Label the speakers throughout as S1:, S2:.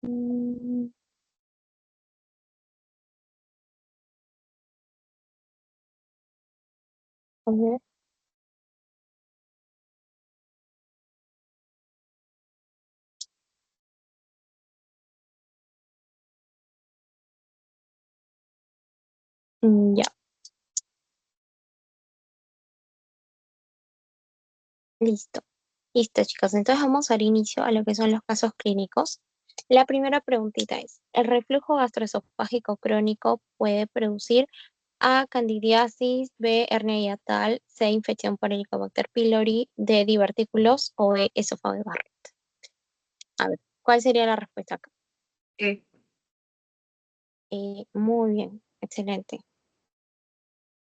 S1: Mm, a ver. Ya, listo. Listo, chicos. Entonces vamos a dar inicio a lo que son los casos clínicos. La primera preguntita es, ¿el reflujo gastroesofágico crónico puede producir A, candidiasis, B, hernia hiatal, C, infección por Helicobacter pylori, D, divertículos o E, esófago de Barrett? A ver, ¿cuál sería la respuesta acá? Muy bien, excelente.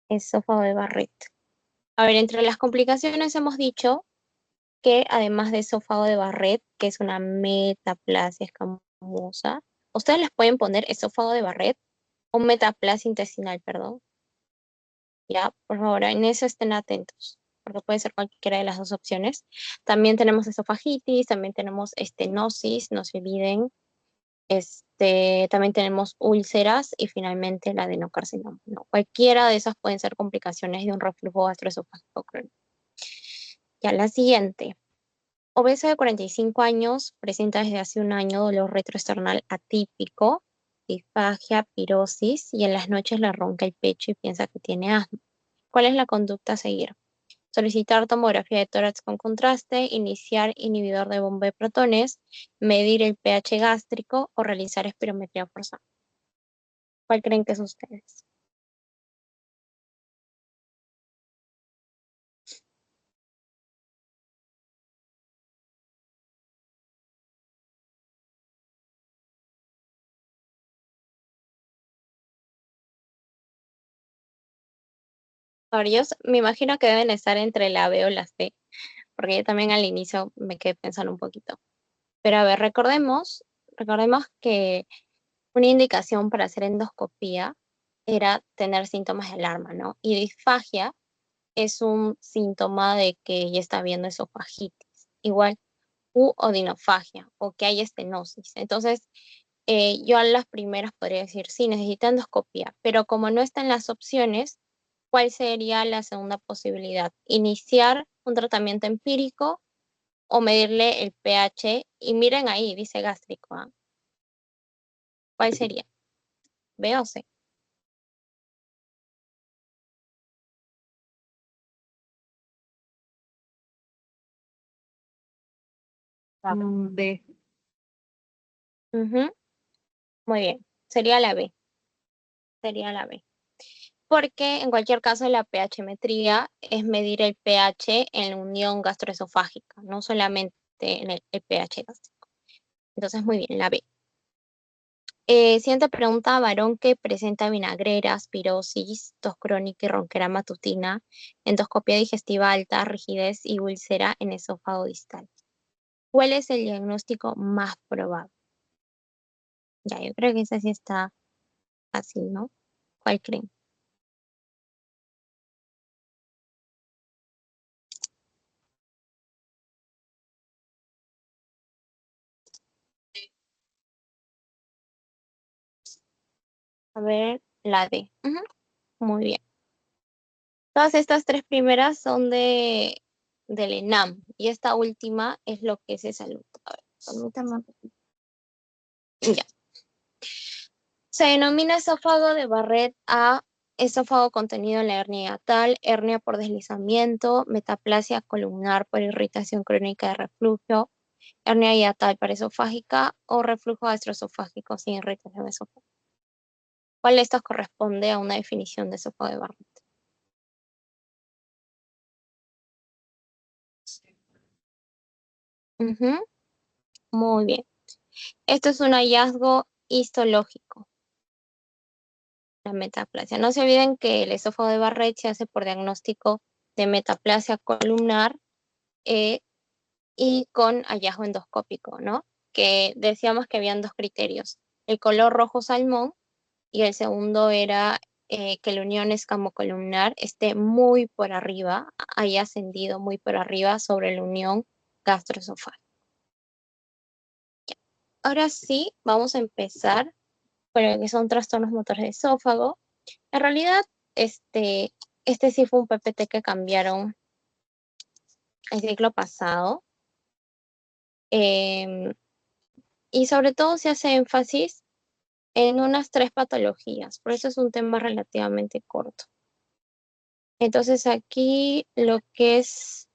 S1: Esófago de Barrett. A ver, entre las complicaciones hemos dicho que además de esófago de Barrett, que es una metaplasia escamosa, ustedes les pueden poner esófago de Barrett o metaplasia intestinal, perdón. Ya, por favor, en eso estén atentos, porque puede ser cualquiera de las dos opciones. También tenemos esofagitis, también tenemos estenosis, no se olviden. También tenemos úlceras y finalmente la adenocarcinoma, ¿no? Cualquiera de esas pueden ser complicaciones de un reflujo gastroesofágico crónico. Ya, la siguiente. Obeso de 45 años, presenta desde hace un año dolor retroesternal atípico, disfagia, pirosis y en las noches le ronca el pecho y piensa que tiene asma. ¿Cuál es la conducta a seguir? Solicitar tomografía de tórax con contraste, iniciar inhibidor de bomba de protones, medir el pH gástrico o realizar espirometría forzada. ¿Cuál creen que es ustedes? Ahora, me imagino que deben estar entre la B o la C, porque yo también al inicio me quedé pensando un poquito. Pero a ver, recordemos que una indicación para hacer endoscopía era tener síntomas de alarma, ¿no? Y disfagia es un síntoma de que ya está habiendo esofagitis. Igual, u odinofagia, o que hay estenosis. Entonces, yo a las primeras podría decir, sí, necesita endoscopía, pero como no están las opciones, ¿cuál sería la segunda posibilidad? Iniciar un tratamiento empírico o medirle el pH, y miren ahí, dice gástrico, ¿ah? ¿Cuál sería? ¿B o C?
S2: De
S1: Ujú, muy bien, sería la B, sería la B. Porque en cualquier caso la pHmetría es medir el pH en la unión gastroesofágica, no solamente en el pH gástrico. Entonces, muy bien, la B. Siguiente pregunta, varón que presenta vinagreras, pirosis, tos crónica y ronquera matutina, endoscopia digestiva alta, rigidez y úlcera en esófago distal. ¿Cuál es el diagnóstico más probable? Ya, yo creo que esa sí está fácil, ¿no? ¿Cuál creen? A ver, la D. Ujú, muy bien. Todas estas tres primeras son del ENAM y esta última es lo que es de salud. A ver, permítanme un poquito. Ya. Se denomina esófago de Barrett a esófago contenido en la hernia hiatal, hernia por deslizamiento, metaplasia columnar por irritación crónica de reflujo, hernia hiatal paraesofágica o reflujo gastroesofágico sin irritación esofágica. ¿Cuál de estos corresponde a una definición de esófago de Barrett? Ujú, muy bien. Esto es un hallazgo histológico, la metaplasia. No se olviden que el esófago de Barrett se hace por diagnóstico de metaplasia columnar eh, y con hallazgo endoscópico, ¿no? Que decíamos que habían dos criterios, el color rojo salmón y el segundo era que la unión escamocolumnar esté muy por arriba, haya ascendido muy por arriba sobre la unión gastroesofágico. Ahora sí, vamos a empezar con lo que son trastornos motores de esófago. En realidad, este sí fue un PPT que cambiaron el ciclo pasado. Em, y sobre todo se hace énfasis en unas 3 patologías, por eso es un tema relativamente corto. Entonces aquí lo que es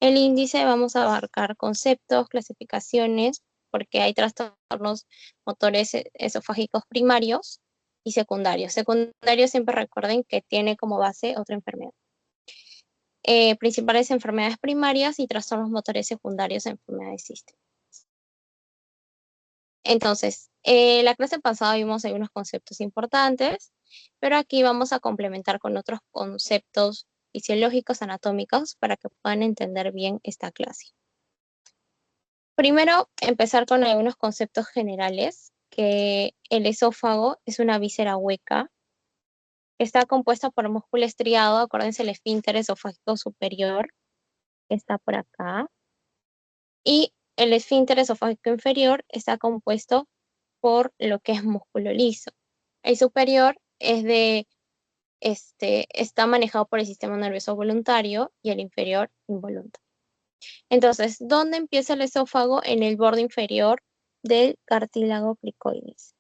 S1: el índice vamos a abarcar conceptos, clasificaciones, porque hay trastornos motores esofágicos primarios y secundarios. Secundarios siempre recuerden que tiene como base otra enfermedad. Principales enfermedades primarias y trastornos motores secundarios, enfermedades sistémicas. Entonces, la clase pasada vimos algunos conceptos importantes, pero aquí vamos a complementar con otros conceptos fisiológicos, anatómicos, para que puedan entender bien esta clase. Primero, empezar con algunos conceptos generales, que el esófago es una víscera hueca, que está compuesta por músculo estriado, acuérdense el esfínter esofágico superior, que está por acá, y el esfínter esofágico inferior está compuesto por lo que es músculo liso. El superior es está manejado por el sistema nervioso voluntario y el inferior involuntario. Entonces, ¿dónde empieza el esófago? En el borde inferior del cartílago cricoides.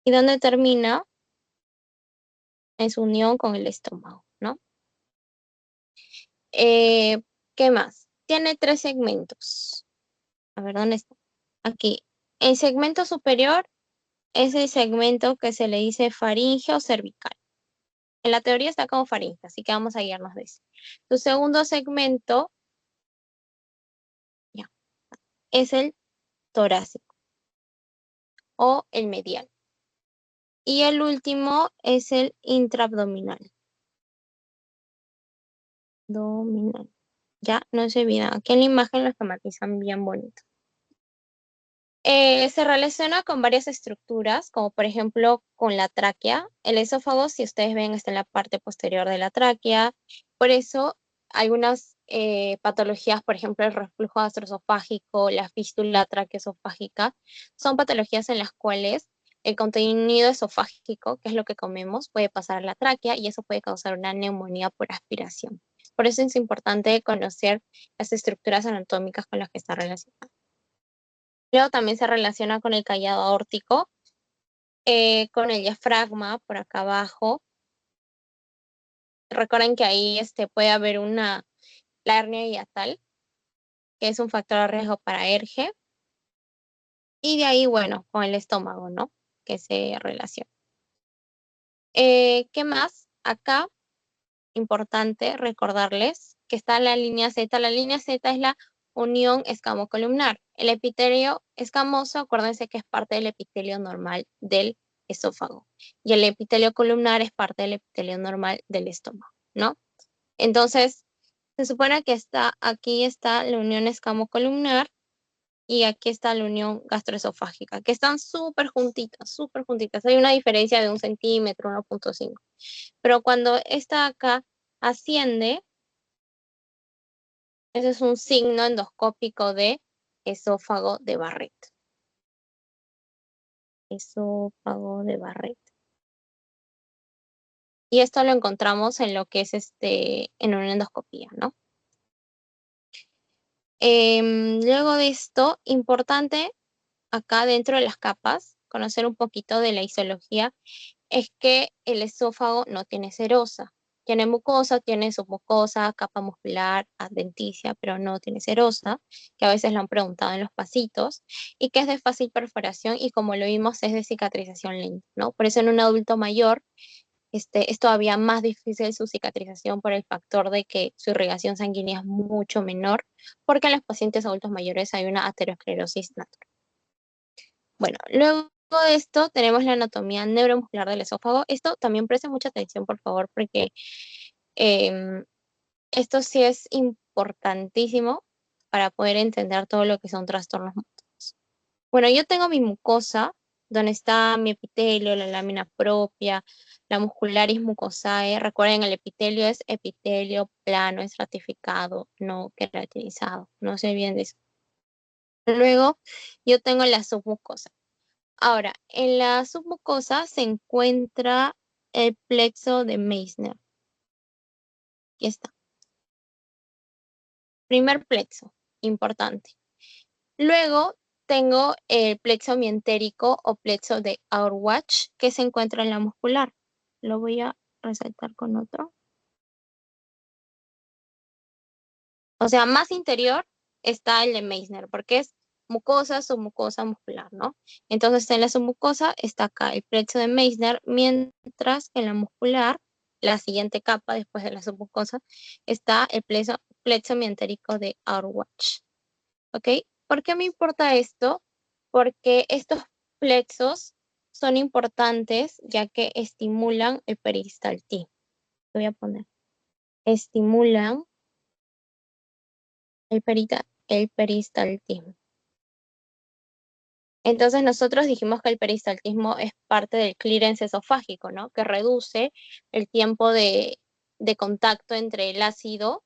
S1: ¿Y dónde termina? En su unión con el estómago, ¿no? ¿Qué más? Tiene 3 segmentos. A ver, ¿dónde está? Aquí. El segmento superior es el segmento que se le dice faringe o cervical. En la teoría está como faringe, así que vamos a guiarnos de eso. Tu segundo segmento ya, es el torácico o el medial. Y el último es el intraabdominal. Ya, no se olvida. Aquí en la imagen lo esquematizan bien bonito. Se relaciona con varias estructuras, como por ejemplo con la tráquea. El esófago, si ustedes ven, está en la parte posterior de la tráquea. Por eso, algunas patologías, por ejemplo, el reflujo gastroesofágico, la fístula traqueoesofágica, son patologías en las cuales el contenido esofágico, que es lo que comemos, puede pasar a la tráquea y eso puede causar una neumonía por aspiración. Por eso es importante conocer las estructuras anatómicas con las que está relacionado. Luego también se relaciona con el callado aórtico, con el diafragma por acá abajo. Recuerden que ahí puede haber la hernia hiatal, que es un factor de riesgo para ERGE. Y de ahí, bueno, con el estómago, ¿no? Que se relaciona. ¿Qué más? Acá, importante recordarles que está la línea Z. La línea Z es la unión escamocolumnar. El epitelio escamoso, acuérdense que es parte del epitelio normal del esófago. Y el epitelio columnar es parte del epitelio normal del estómago, ¿no? Entonces, se supone que aquí está la unión escamocolumnar y aquí está la unión gastroesofágica, que están súper juntitas, súper juntitas. Hay una diferencia de 1 centímetro, 1.5. Pero cuando esta acá asciende, ese es un signo endoscópico de esófago de Barrett. Esófago de Barrett. Y esto lo encontramos en lo que es en una endoscopía, ¿no? Luego de esto, importante acá dentro de las capas, conocer un poquito de la histología, es que el esófago no tiene serosa. Tiene mucosa, tiene submucosa, capa muscular, adventicia, pero no tiene serosa, que a veces lo han preguntado en los pasitos, y que es de fácil perforación y como lo vimos es de cicatrización lenta, ¿no? Por eso en un adulto mayor es todavía más difícil su cicatrización por el factor de que su irrigación sanguínea es mucho menor, porque en los pacientes adultos mayores hay una aterosclerosis natural. Bueno, luego de esto tenemos la anatomía neuromuscular del esófago. Esto también preste mucha atención, por favor, porque em, esto sí es importantísimo para poder entender todo lo que son trastornos motores. Bueno, yo tengo mi mucosa donde está mi epitelio, la lámina propia, la muscularis mucosae. Recuerden, el epitelio es epitelio plano, estratificado, no queratinizado. No se olviden de eso. Luego, yo tengo la submucosa. Ahora, en la submucosa se encuentra el plexo de Meissner. Aquí está. Primer plexo, importante. Luego tengo el plexo mientérico o plexo de Auerbach que se encuentra en la muscular. Lo voy a resaltar con otro. O sea, más interior está el de Meissner, porque es mucosa, submucosa, muscular, ¿no? Entonces, en la submucosa está acá el plexo de Meissner, mientras que en la muscular, la siguiente capa después de la submucosa, está el plexo mientérico de Auerbach. ¿Ok? ¿Por qué me importa esto? Porque estos plexos son importantes ya que estimulan el peristaltismo. Voy a poner. Estimulan el peristaltismo. Entonces nosotros dijimos que el peristaltismo es parte del clearance esofágico, ¿no? Que reduce el tiempo de contacto entre el ácido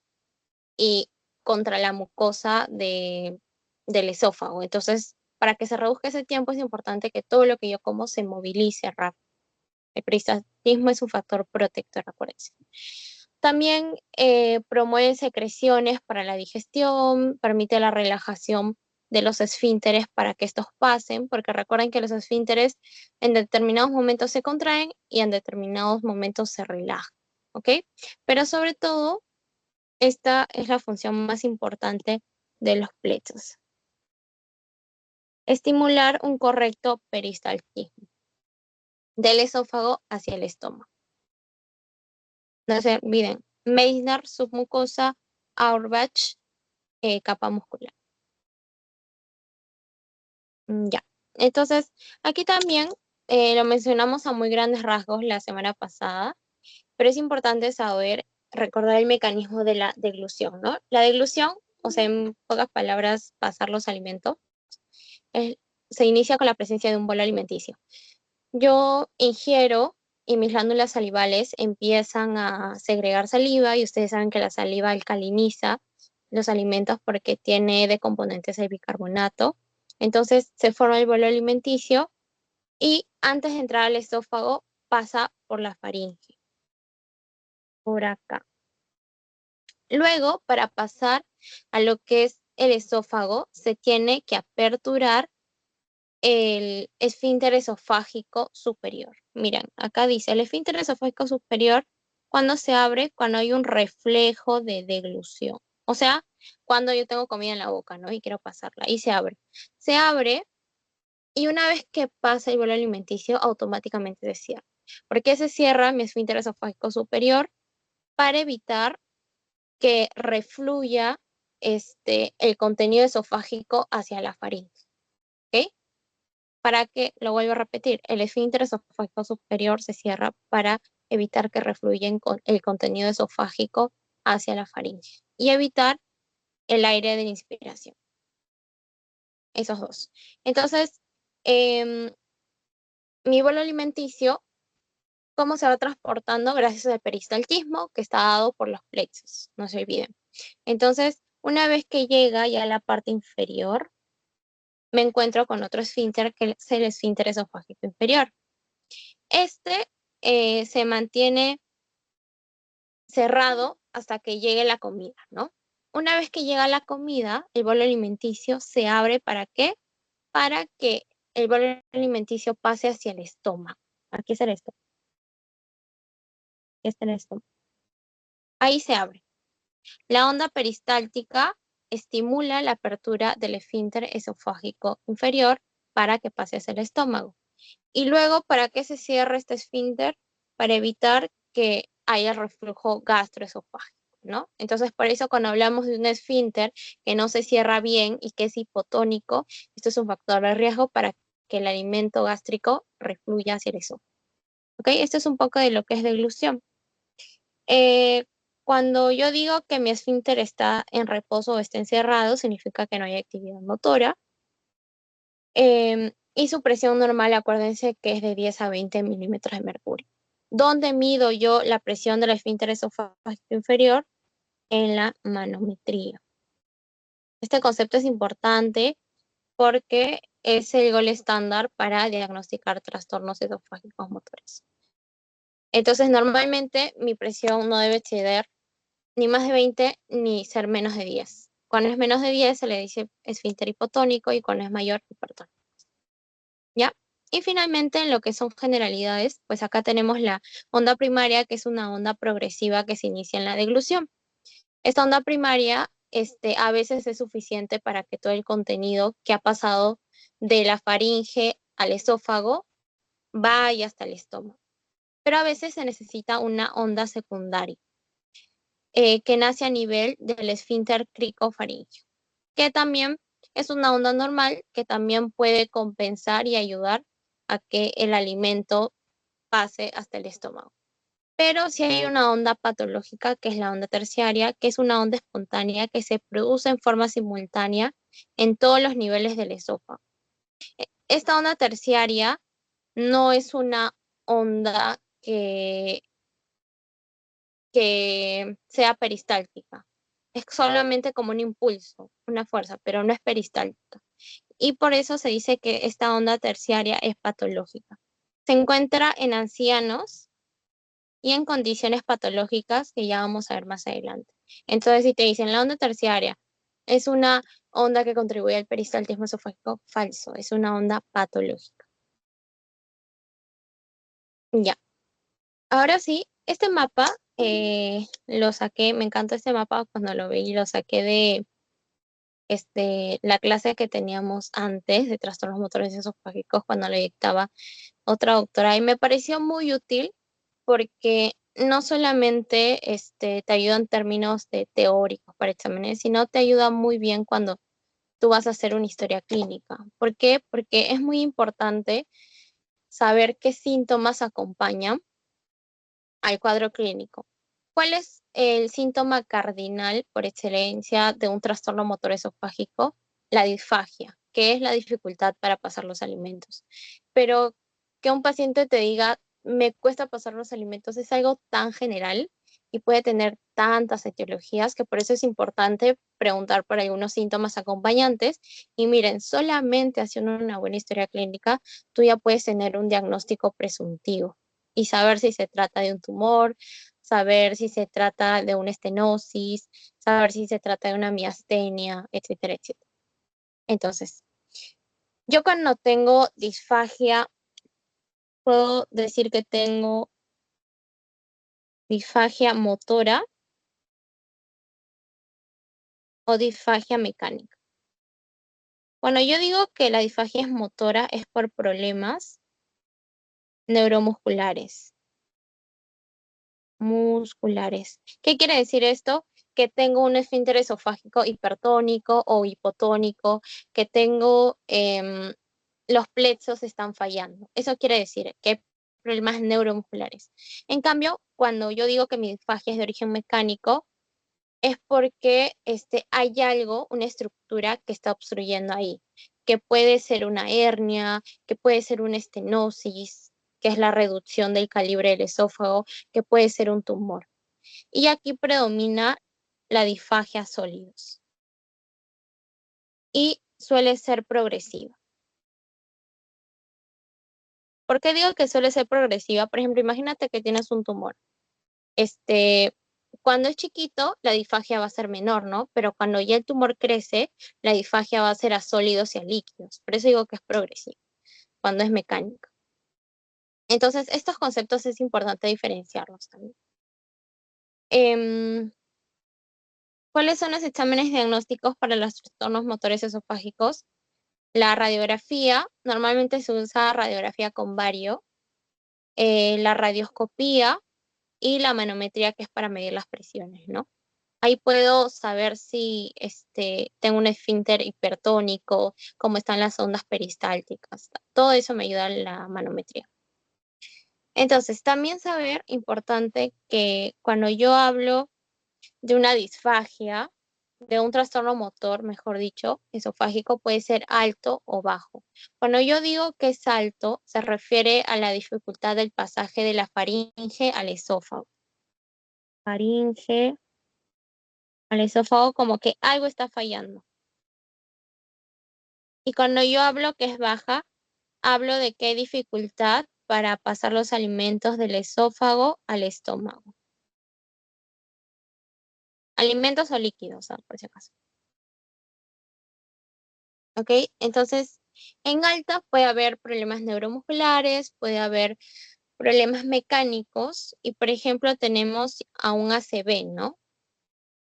S1: y contra la mucosa del esófago. Entonces, para que se reduzca ese tiempo es importante que todo lo que yo como se movilice rápido. El peristaltismo es un factor protector, acuérdense. También promueve secreciones para la digestión, permite la relajación de los esfínteres para que estos pasen, porque recuerden que los esfínteres en determinados momentos se contraen y en determinados momentos se relajan, ¿ok? Pero sobre todo, esta es la función más importante de los plexos. Estimular un correcto peristaltismo del esófago hacia el estómago. No se olviden, Meissner, submucosa, Auerbach, capa muscular. Ya. Entonces, aquí también lo mencionamos a muy grandes rasgos la semana pasada, pero es importante saber, recordar el mecanismo de la deglución, ¿no? La deglución, o sea, en pocas palabras, pasar los alimentos, es- se inicia con la presencia de un bolo alimenticio. Yo ingiero y mis glándulas salivales empiezan a segregar saliva y ustedes saben que la saliva alcaliniza los alimentos porque tiene de componentes el bicarbonato. Entonces se forma el bolo alimenticio y antes de entrar al esófago pasa por la faringe, por acá. Luego, para pasar a lo que es el esófago, se tiene que aperturar el esfínter esofágico superior. Miren, acá dice el esfínter esofágico superior cuando se abre, cuando hay un reflejo de deglución. O sea, cuando yo tengo comida en la boca, ¿no? Y quiero pasarla. Y se abre. Se abre y una vez que pasa el bolo alimenticio, automáticamente se cierra. ¿Por qué se cierra mi esfínter esofágico superior? Para evitar que refluya el contenido esofágico hacia la faringe. ¿Ok? Para que, lo vuelvo a repetir, el esfínter esofágico superior se cierra para evitar que refluya el contenido esofágico hacia la faringe y evitar el aire de la inspiración. Esos dos. Entonces, mi bolo alimenticio, ¿cómo se va transportando? Gracias al peristaltismo que está dado por los plexos, no se olviden. Entonces, una vez que llega ya a la parte inferior, me encuentro con otro esfínter que es el esfínter esofágico inferior. Este se mantiene cerrado hasta que llegue la comida, ¿no? Una vez que llega la comida, el bolo alimenticio se abre ¿para qué? Para que el bolo alimenticio pase hacia el estómago. Aquí está el estómago. Aquí está el estómago. Ahí se abre. La onda peristáltica estimula la apertura del esfínter esofágico inferior para que pase hacia el estómago. Y luego, ¿para qué se cierra este esfínter? Para evitar que haya reflujo gastroesofágico, ¿no? Entonces, por eso cuando hablamos de un esfínter que no se cierra bien y que es hipotónico, esto es un factor de riesgo para que el alimento gástrico refluya hacia el esófago. ¿Ok? Esto es un poco de lo que es deglución. Eh, Cuando yo digo que mi esfínter está en reposo o está encerrado, significa que no hay actividad motora. Y su presión normal, acuérdense que es de 10 a 20 milímetros de mercurio. ¿Dónde mido yo la presión del esfínter esofágico inferior? En la manometría. Este concepto es importante porque es el gol estándar para diagnosticar trastornos esofágicos motores. Entonces, normalmente mi presión no debe exceder ni más de 20 ni ser menos de 10. Cuando es menos de 10 se le dice esfínter hipotónico y cuando es mayor, hipertónico. ¿Ya? Y finalmente, en lo que son generalidades, pues acá tenemos la onda primaria, que es una onda progresiva que se inicia en la deglución. Esta onda primaria, a veces es suficiente para que todo el contenido que ha pasado de la faringe al esófago vaya hasta el estómago. Pero a veces se necesita una onda secundaria, que nace a nivel del esfínter cricofaríngeo, que también es una onda normal que también puede compensar y ayudar a que el alimento pase hasta el estómago. Pero si hay una onda patológica, que es la onda terciaria, que es una onda espontánea que se produce en forma simultánea en todos los niveles del esófago. Esta onda terciaria no es una onda que sea peristáltica. Es solamente como un impulso, una fuerza, pero no es peristáltica. Y por eso se dice que esta onda terciaria es patológica. Se encuentra en ancianos y en condiciones patológicas que ya vamos a ver más adelante. Entonces, si te dicen la onda terciaria es una onda que contribuye al peristaltismo esofágico, falso, es una onda patológica. Ya. Ahora sí, este mapa lo saqué, me encanta este mapa cuando lo vi, lo saqué de la clase que teníamos antes de trastornos motores esofágicos cuando le dictaba otra doctora y me pareció muy útil porque no solamente te ayuda en términos de teóricos para exámenes, sino te ayuda muy bien cuando tú vas a hacer una historia clínica. ¿Por qué? Porque es muy importante saber qué síntomas acompañan al cuadro clínico. ¿Cuál es el síntoma cardinal por excelencia de un trastorno motor esofágico? La disfagia, que es la dificultad para pasar los alimentos. Pero que un paciente te diga, me cuesta pasar los alimentos, es algo tan general y puede tener tantas etiologías que por eso es importante preguntar por algunos síntomas acompañantes. Y miren, solamente haciendo una buena historia clínica, tú ya puedes tener un diagnóstico presuntivo y saber si se trata de un tumor, saber si se trata de una estenosis, saber si se trata de una miastenia, etcétera, etcétera. Entonces, yo cuando tengo disfagia, puedo decir que tengo disfagia motora o disfagia mecánica. Cuando yo digo que la disfagia es motora, es por problemas neuromusculares. Musculares. ¿Qué quiere decir esto? Que tengo un esfínter esofágico hipertónico o hipotónico, que tengo los plexos están fallando. Eso quiere decir que hay problemas neuromusculares. En cambio, cuando yo digo que mi disfagia es de origen mecánico, es porque hay algo, una estructura que está obstruyendo ahí, que puede ser una hernia, que puede ser una estenosis, que es la reducción del calibre del esófago, que puede ser un tumor. Y aquí predomina la disfagia sólidos y suele ser progresiva. ¿Por qué digo que suele ser progresiva? Por ejemplo, imagínate que tienes un tumor. Cuando es chiquito, la disfagia va a ser menor, ¿no? Pero cuando ya el tumor crece, la disfagia va a ser a sólidos y a líquidos. Por eso digo que es progresiva, cuando es mecánica. Entonces, estos conceptos es importante diferenciarlos también. Em, ¿Cuáles son los exámenes diagnósticos para los trastornos motores esofágicos? La radiografía, normalmente se usa radiografía con bario, la radioscopía y la manometría, que es para medir las presiones, ¿no? Ahí puedo saber si tengo un esfínter hipertónico, cómo están las ondas peristálticas. Todo eso me ayuda en la manometría. Entonces, también saber, importante, que cuando yo hablo de una disfagia, de un trastorno motor, mejor dicho, esofágico puede ser alto o bajo. Cuando yo digo que es alto, se refiere a la dificultad del pasaje de la faringe al esófago. Faringe al esófago, como que algo está fallando. Y cuando yo hablo que es baja, hablo de que hay dificultad para pasar los alimentos del esófago al estómago. Alimentos o líquidos, por si acaso. ¿Ok? Entonces, en alta puede haber problemas neuromusculares, puede haber problemas mecánicos y, por ejemplo, tenemos a un ACV, ¿no?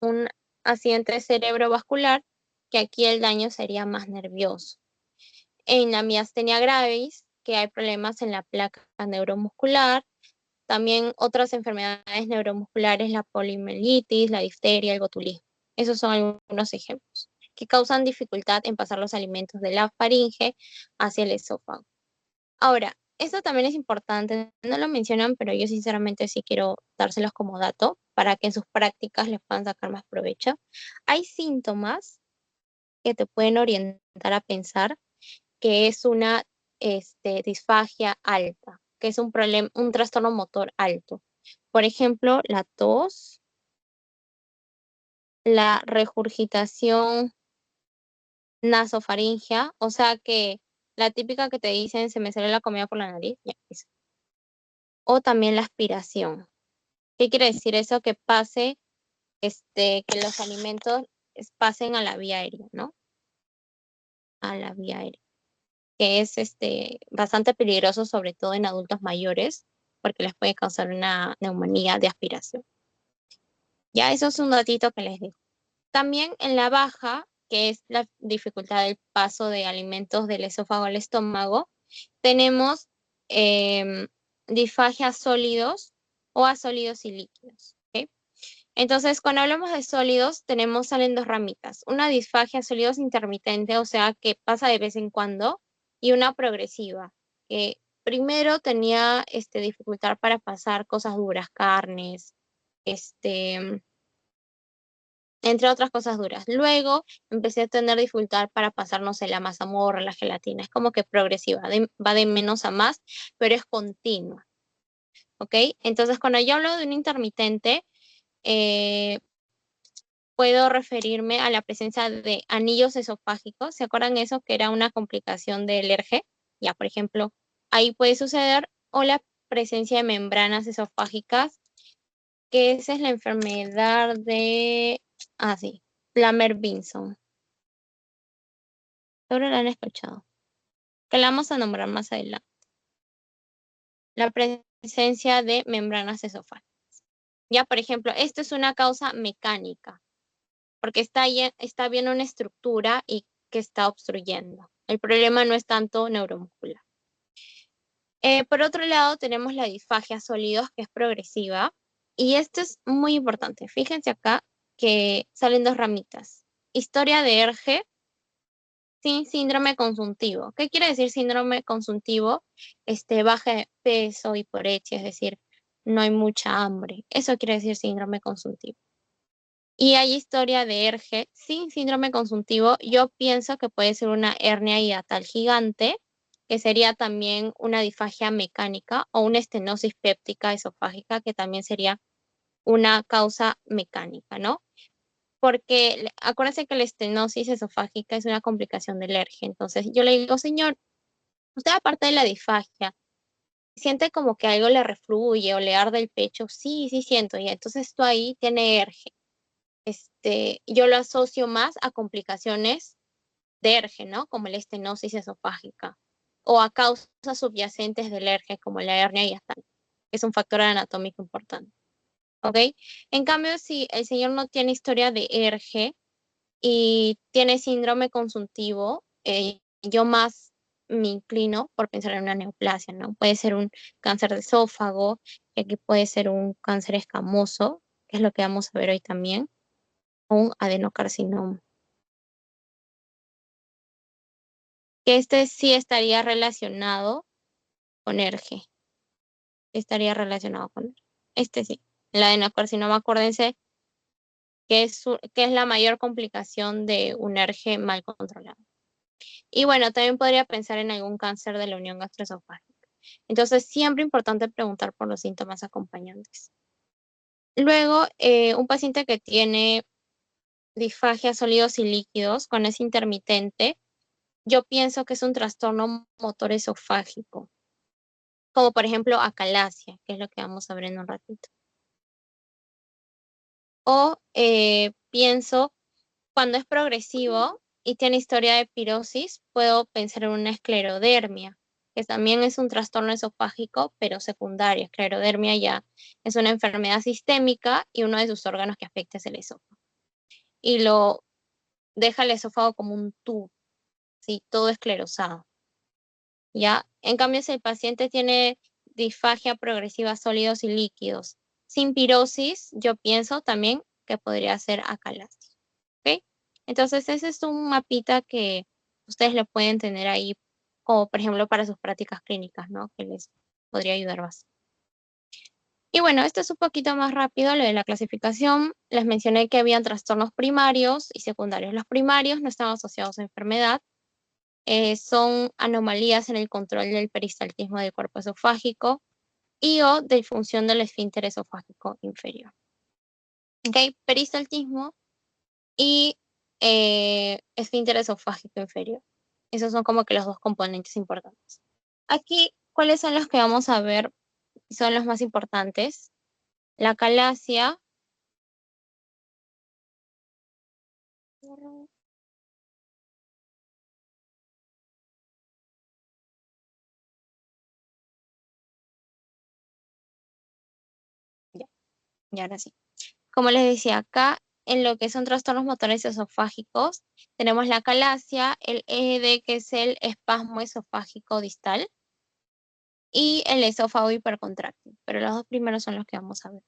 S1: Un accidente cerebrovascular, que aquí el daño sería más nervioso. En la miastenia gravis, que hay problemas en la placa neuromuscular, también otras enfermedades neuromusculares, la poliomielitis, la difteria, el botulismo. Esos son algunos ejemplos que causan dificultad en pasar los alimentos de la faringe hacia el esófago. Ahora, esto también es importante, no lo mencionan, pero yo sinceramente sí quiero dárselos como dato para que en sus prácticas les puedan sacar más provecho. Hay síntomas que te pueden orientar a pensar que es una disfagia alta, que es un problema, un trastorno motor alto. Por ejemplo, la tos, la regurgitación nasofaringea, o sea que la típica que te dicen se me sale la comida por la nariz, ya, eso. O también la aspiración. ¿Qué quiere decir eso? Que pase, que los alimentos pasen a la vía aérea, ¿no? A la vía aérea, que es bastante peligroso, sobre todo en adultos mayores, porque les puede causar una neumonía de aspiración. Ya eso es un datito que les digo. También en la baja, que es la dificultad del paso de alimentos del esófago al estómago, tenemos disfagia sólidos o a sólidos y líquidos. ¿Ok? Entonces, cuando hablamos de sólidos, salen dos ramitas. Una disfagia sólidos intermitente, o sea, que pasa de vez en cuando, y una progresiva, que primero tenía dificultad para pasar cosas duras, carnes, este, entre otras cosas duras. Luego empecé a tener dificultad para pasarnos en la mazamorra, la gelatina. Es como que progresiva, va de menos a más, pero es continua. ¿Ok? Entonces, cuando yo hablo de un intermitente, eh, puedo referirme a la presencia de anillos esofágicos. ¿Se acuerdan eso que era una complicación del ERG? Ya, por ejemplo, ahí puede suceder, o la presencia de membranas esofágicas, que esa es la enfermedad de, sí, Plummer-Vinson. Seguro la han escuchado. Que la vamos a nombrar más adelante. La presencia de membranas esofágicas. Ya, por ejemplo, esto es una causa mecánica, porque está bien una estructura y que está obstruyendo. El problema no es tanto neuromuscular. Por otro lado, tenemos la disfagia sólidos, que es progresiva, y esto es muy importante. Fíjense acá que salen dos ramitas. Historia de ERGE sin síndrome consuntivo. ¿Qué quiere decir síndrome consuntivo? Baja de peso, hiporexia, es decir, no hay mucha hambre. Eso quiere decir síndrome consuntivo. Y hay historia de ERGE sin síndrome consuntivo. Yo pienso que puede ser una hernia hiatal gigante, que sería también una disfagia mecánica o una estenosis péptica esofágica, que también sería una causa mecánica, ¿no? Porque acuérdense que la estenosis esofágica es una complicación del ERGE. Entonces yo le digo, señor, usted aparte de la disfagia, ¿siente como que algo le refluye o le arde el pecho? Sí, sí siento. Y entonces esto ahí tiene ERGE. Yo lo asocio más a complicaciones de ERGE, ¿no? Como la estenosis esofágica, o a causas subyacentes del ERGE, como la hernia hiatal, que es un factor anatómico importante. ¿Ok? En cambio, si el señor no tiene historia de ERGE y tiene síndrome consuntivo, yo más me inclino por pensar en una neoplasia, ¿no? Puede ser un cáncer de esófago, y aquí puede ser un cáncer escamoso, que es lo que vamos a ver hoy también, o un adenocarcinoma. Que sí estaría relacionado con ERGE, estaría relacionado con ERGE. Sí. El adenocarcinoma, acuérdense que es la mayor complicación de un ERGE mal controlado. Y bueno, también podría pensar en algún cáncer de la unión gastroesofágica. Entonces, siempre importante preguntar por los síntomas acompañantes. Luego, un paciente que tiene disfagia sólidos y líquidos, cuando es intermitente, yo pienso que es un trastorno motor esofágico, como por ejemplo acalasia, que es lo que vamos a ver en un ratito. O pienso, cuando es progresivo y tiene historia de pirosis, puedo pensar en una esclerodermia, que también es un trastorno esofágico, pero secundario. Esclerodermia ya es una enfermedad sistémica y uno de sus órganos que afecta es el esófago. Y lo deja el esófago como un tubo, ¿sí? Todo esclerosado. ¿Ya? En cambio, si el paciente tiene disfagia progresiva sólidos y líquidos sin pirosis, yo pienso también que podría ser acalasia. ¿Ok? Entonces, ese es un mapita que ustedes lo pueden tener ahí, como por ejemplo para sus prácticas clínicas, ¿no? Que les podría ayudar bastante. Y bueno, esto es un poquito más rápido, lo de la clasificación. Les mencioné que habían trastornos primarios y secundarios. Los primarios no están asociados a enfermedad, son anomalías en el control del peristaltismo del cuerpo esofágico y o disfunción del esfínter esofágico inferior. ¿Ok? Peristaltismo y esfínter esofágico inferior. Esos son como que los dos componentes importantes. Aquí, ¿cuáles son los que vamos a ver? Son los más importantes. La acalasia. Ya, y ahora sí. Como les decía acá, en lo que son trastornos motores esofágicos, tenemos la acalasia, el ED, que es el espasmo esofágico distal, y el esófago hipercontráctil, pero los dos primeros son los que vamos a ver.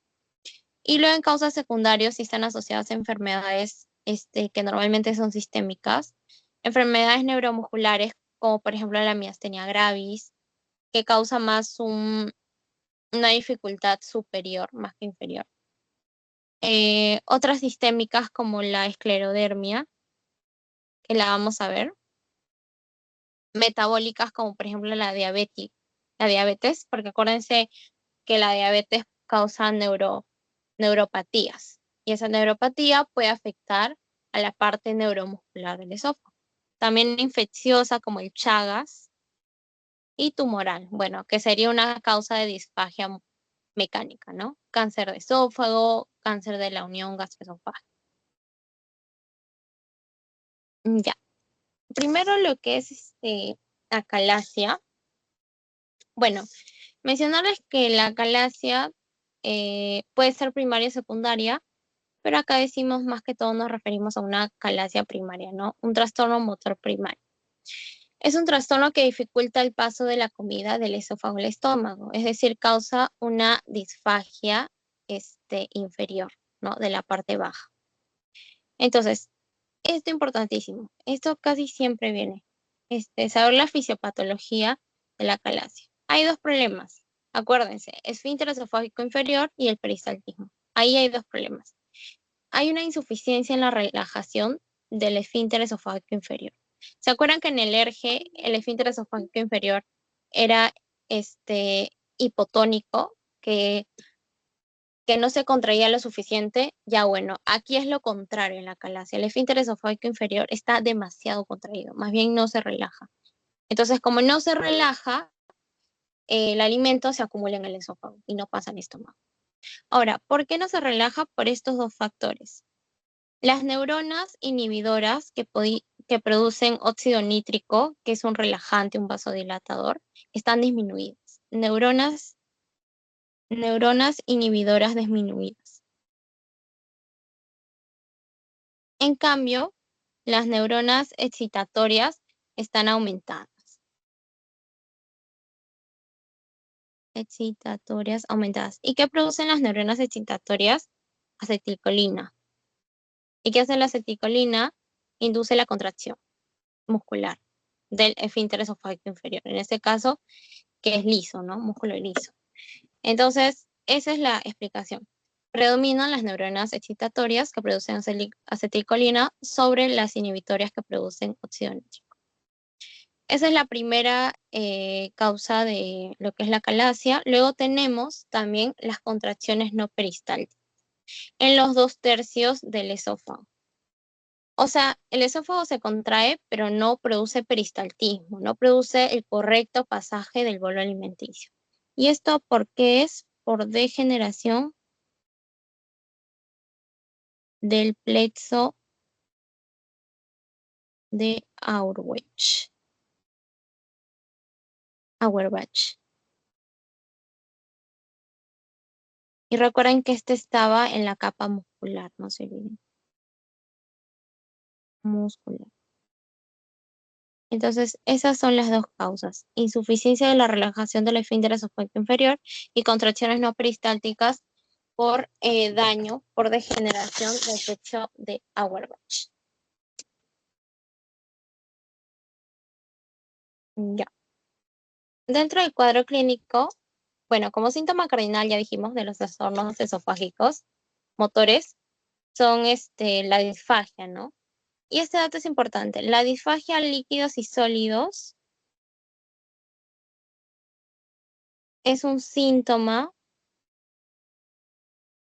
S1: Y luego en causas secundarias, si están asociadas a enfermedades que normalmente son sistémicas, enfermedades neuromusculares, como por ejemplo la miastenia gravis, que causa más una dificultad superior más que inferior. Otras sistémicas como la esclerodermia, que la vamos a ver. Metabólicas como por ejemplo la diabetes, porque acuérdense que la diabetes causa neuropatías y esa neuropatía puede afectar a la parte neuromuscular del esófago. También infecciosa como el Chagas y tumoral, bueno, que sería una causa de disfagia mecánica, ¿no? Cáncer de esófago, cáncer de la unión gastroesofágica. Ya. Primero lo que es acalasia. Bueno, mencionarles que la acalasia puede ser primaria o secundaria, pero acá decimos más que todo nos referimos a una acalasia primaria, ¿no? Un trastorno motor primario. Es un trastorno que dificulta el paso de la comida del esófago al estómago, es decir, causa una disfagia inferior, ¿no? De la parte baja. Entonces, esto es importantísimo. Esto casi siempre viene. Saber la fisiopatología de la acalasia. Hay dos problemas. Acuérdense, esfínter esofágico inferior y el peristaltismo. Ahí hay dos problemas. Hay una insuficiencia en la relajación del esfínter esofágico inferior. ¿Se acuerdan que en el ERGE el esfínter esofágico inferior era hipotónico, que no se contraía lo suficiente? Ya bueno, aquí es lo contrario en la acalasia. El esfínter esofágico inferior está demasiado contraído, más bien no se relaja. Entonces, como no se relaja, el alimento se acumula en el esófago y no pasa al estómago. Ahora, ¿por qué no se relaja? Por estos dos factores. Las neuronas inhibidoras que producen óxido nítrico, que es un relajante, un vasodilatador, están disminuidas. Neuronas inhibidoras disminuidas. En cambio, las neuronas excitatorias están aumentadas. Excitatorias aumentadas. ¿Y qué producen las neuronas excitatorias? Acetilcolina. ¿Y qué hace la acetilcolina? Induce la contracción muscular del esfínter esofágico inferior. En este caso, que es liso, ¿no? Músculo liso. Entonces, esa es la explicación. predominan las neuronas excitatorias que producen acetilcolina sobre las inhibitorias que producen óxido nítrico. Esa es la primera causa de lo que es la calasia. Luego tenemos también las contracciones no peristálticas en los 2/3 del esófago. O sea, el esófago se contrae, pero no produce peristaltismo, no produce el correcto pasaje del bolo alimenticio. ¿Y esto por qué es? Por degeneración del plexo de Auerbach. Y recuerden que este estaba en la capa muscular, no se olviden. Muscular. Entonces, esas son las dos causas. Insuficiencia de la relajación del esfínter esofágico inferior y contracciones no peristálticas por daño, por degeneración del plexo de Auerbach. Ya. Dentro del cuadro clínico, bueno, como síntoma cardinal ya dijimos de los trastornos esofágicos motores, son la disfagia, ¿no? Y este dato es importante. La disfagia líquidos y sólidos es un síntoma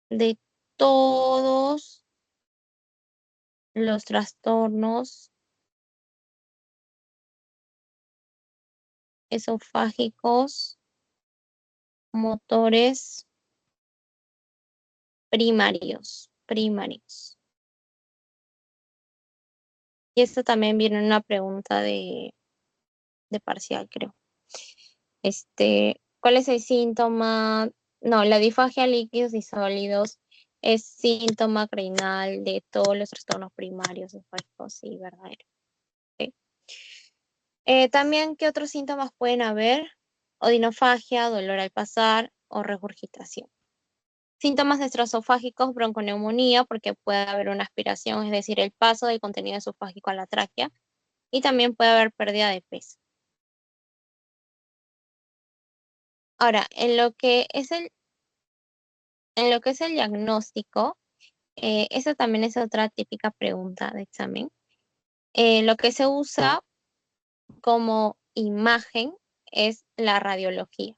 S1: de todos los trastornos esofágicos motores primarios. Y esto también viene en una pregunta de parcial, creo. ¿Cuál es el síntoma? No, la disfagia líquidos y sólidos es síntoma cardinal de todos los trastornos primarios esofágicos, sí, verdadero. ¿Ok? También, ¿qué otros síntomas pueden haber? Odinofagia, dolor al pasar o regurgitación. Síntomas extraesofágicos, bronconeumonía, porque puede haber una aspiración, es decir, el paso del contenido esofágico a la tráquea. Y también puede haber pérdida de peso. Ahora, en lo que es el diagnóstico, esa también es otra típica pregunta de examen. Lo que se usa como imagen es la radiología,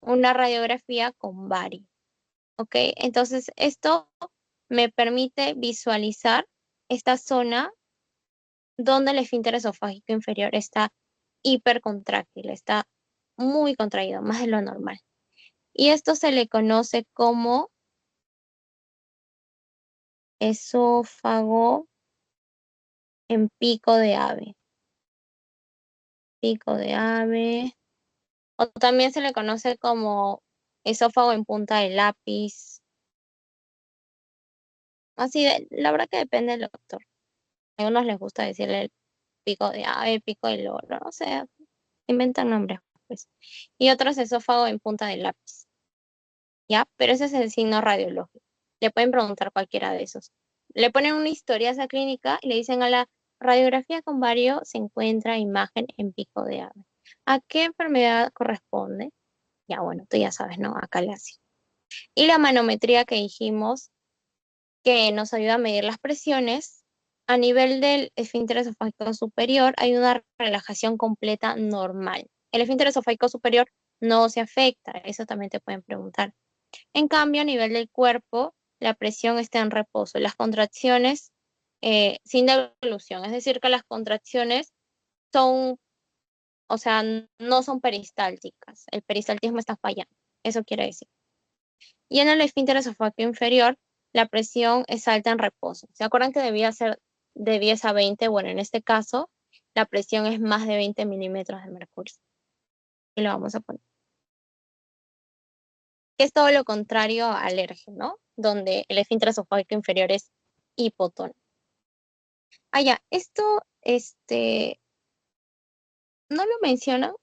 S1: una radiografía con bario. ¿Ok? Entonces, esto me permite visualizar esta zona donde el esfínter esofágico inferior está hipercontráctil, está muy contraído, más de lo normal. Y esto se le conoce como esófago en pico de ave. Pico de ave. O también se le conoce como esófago en punta de lápiz. Así la verdad que depende del doctor. A algunos les gusta decirle el pico de ave, pico de loro, no sé, inventan nombres, pues. Y otros esófago en punta de lápiz. ¿Ya? Pero ese es el signo radiológico. Le pueden preguntar cualquiera de esos. Le ponen una historia a esa clínica y le dicen a la radiografía con bario se encuentra imagen en pico de ave. ¿A qué enfermedad corresponde? Ya bueno, tú ya sabes, ¿no? Acalasia. Y la manometría que dijimos que nos ayuda a medir las presiones. A nivel del esfínter esofágico superior hay una relajación completa normal. El esfínter esofágico superior no se afecta, eso también te pueden preguntar. En cambio, a nivel del cuerpo, la presión está en reposo. Las contracciones sin devolución, es decir, que las contracciones son, o sea, no son peristálticas. El peristaltismo está fallando. Eso quiere decir. Y en el esfínter esofágico inferior, la presión es alta en reposo. ¿Se acuerdan que debía ser de 10 a 20? Bueno, en este caso, la presión es más de 20 milímetros de mercurio. Y lo vamos a poner. Es todo lo contrario al ERG, ¿no? Donde el esfínter esofágico inferior es hipotónico. Ah, ya, esto, no lo mencionan,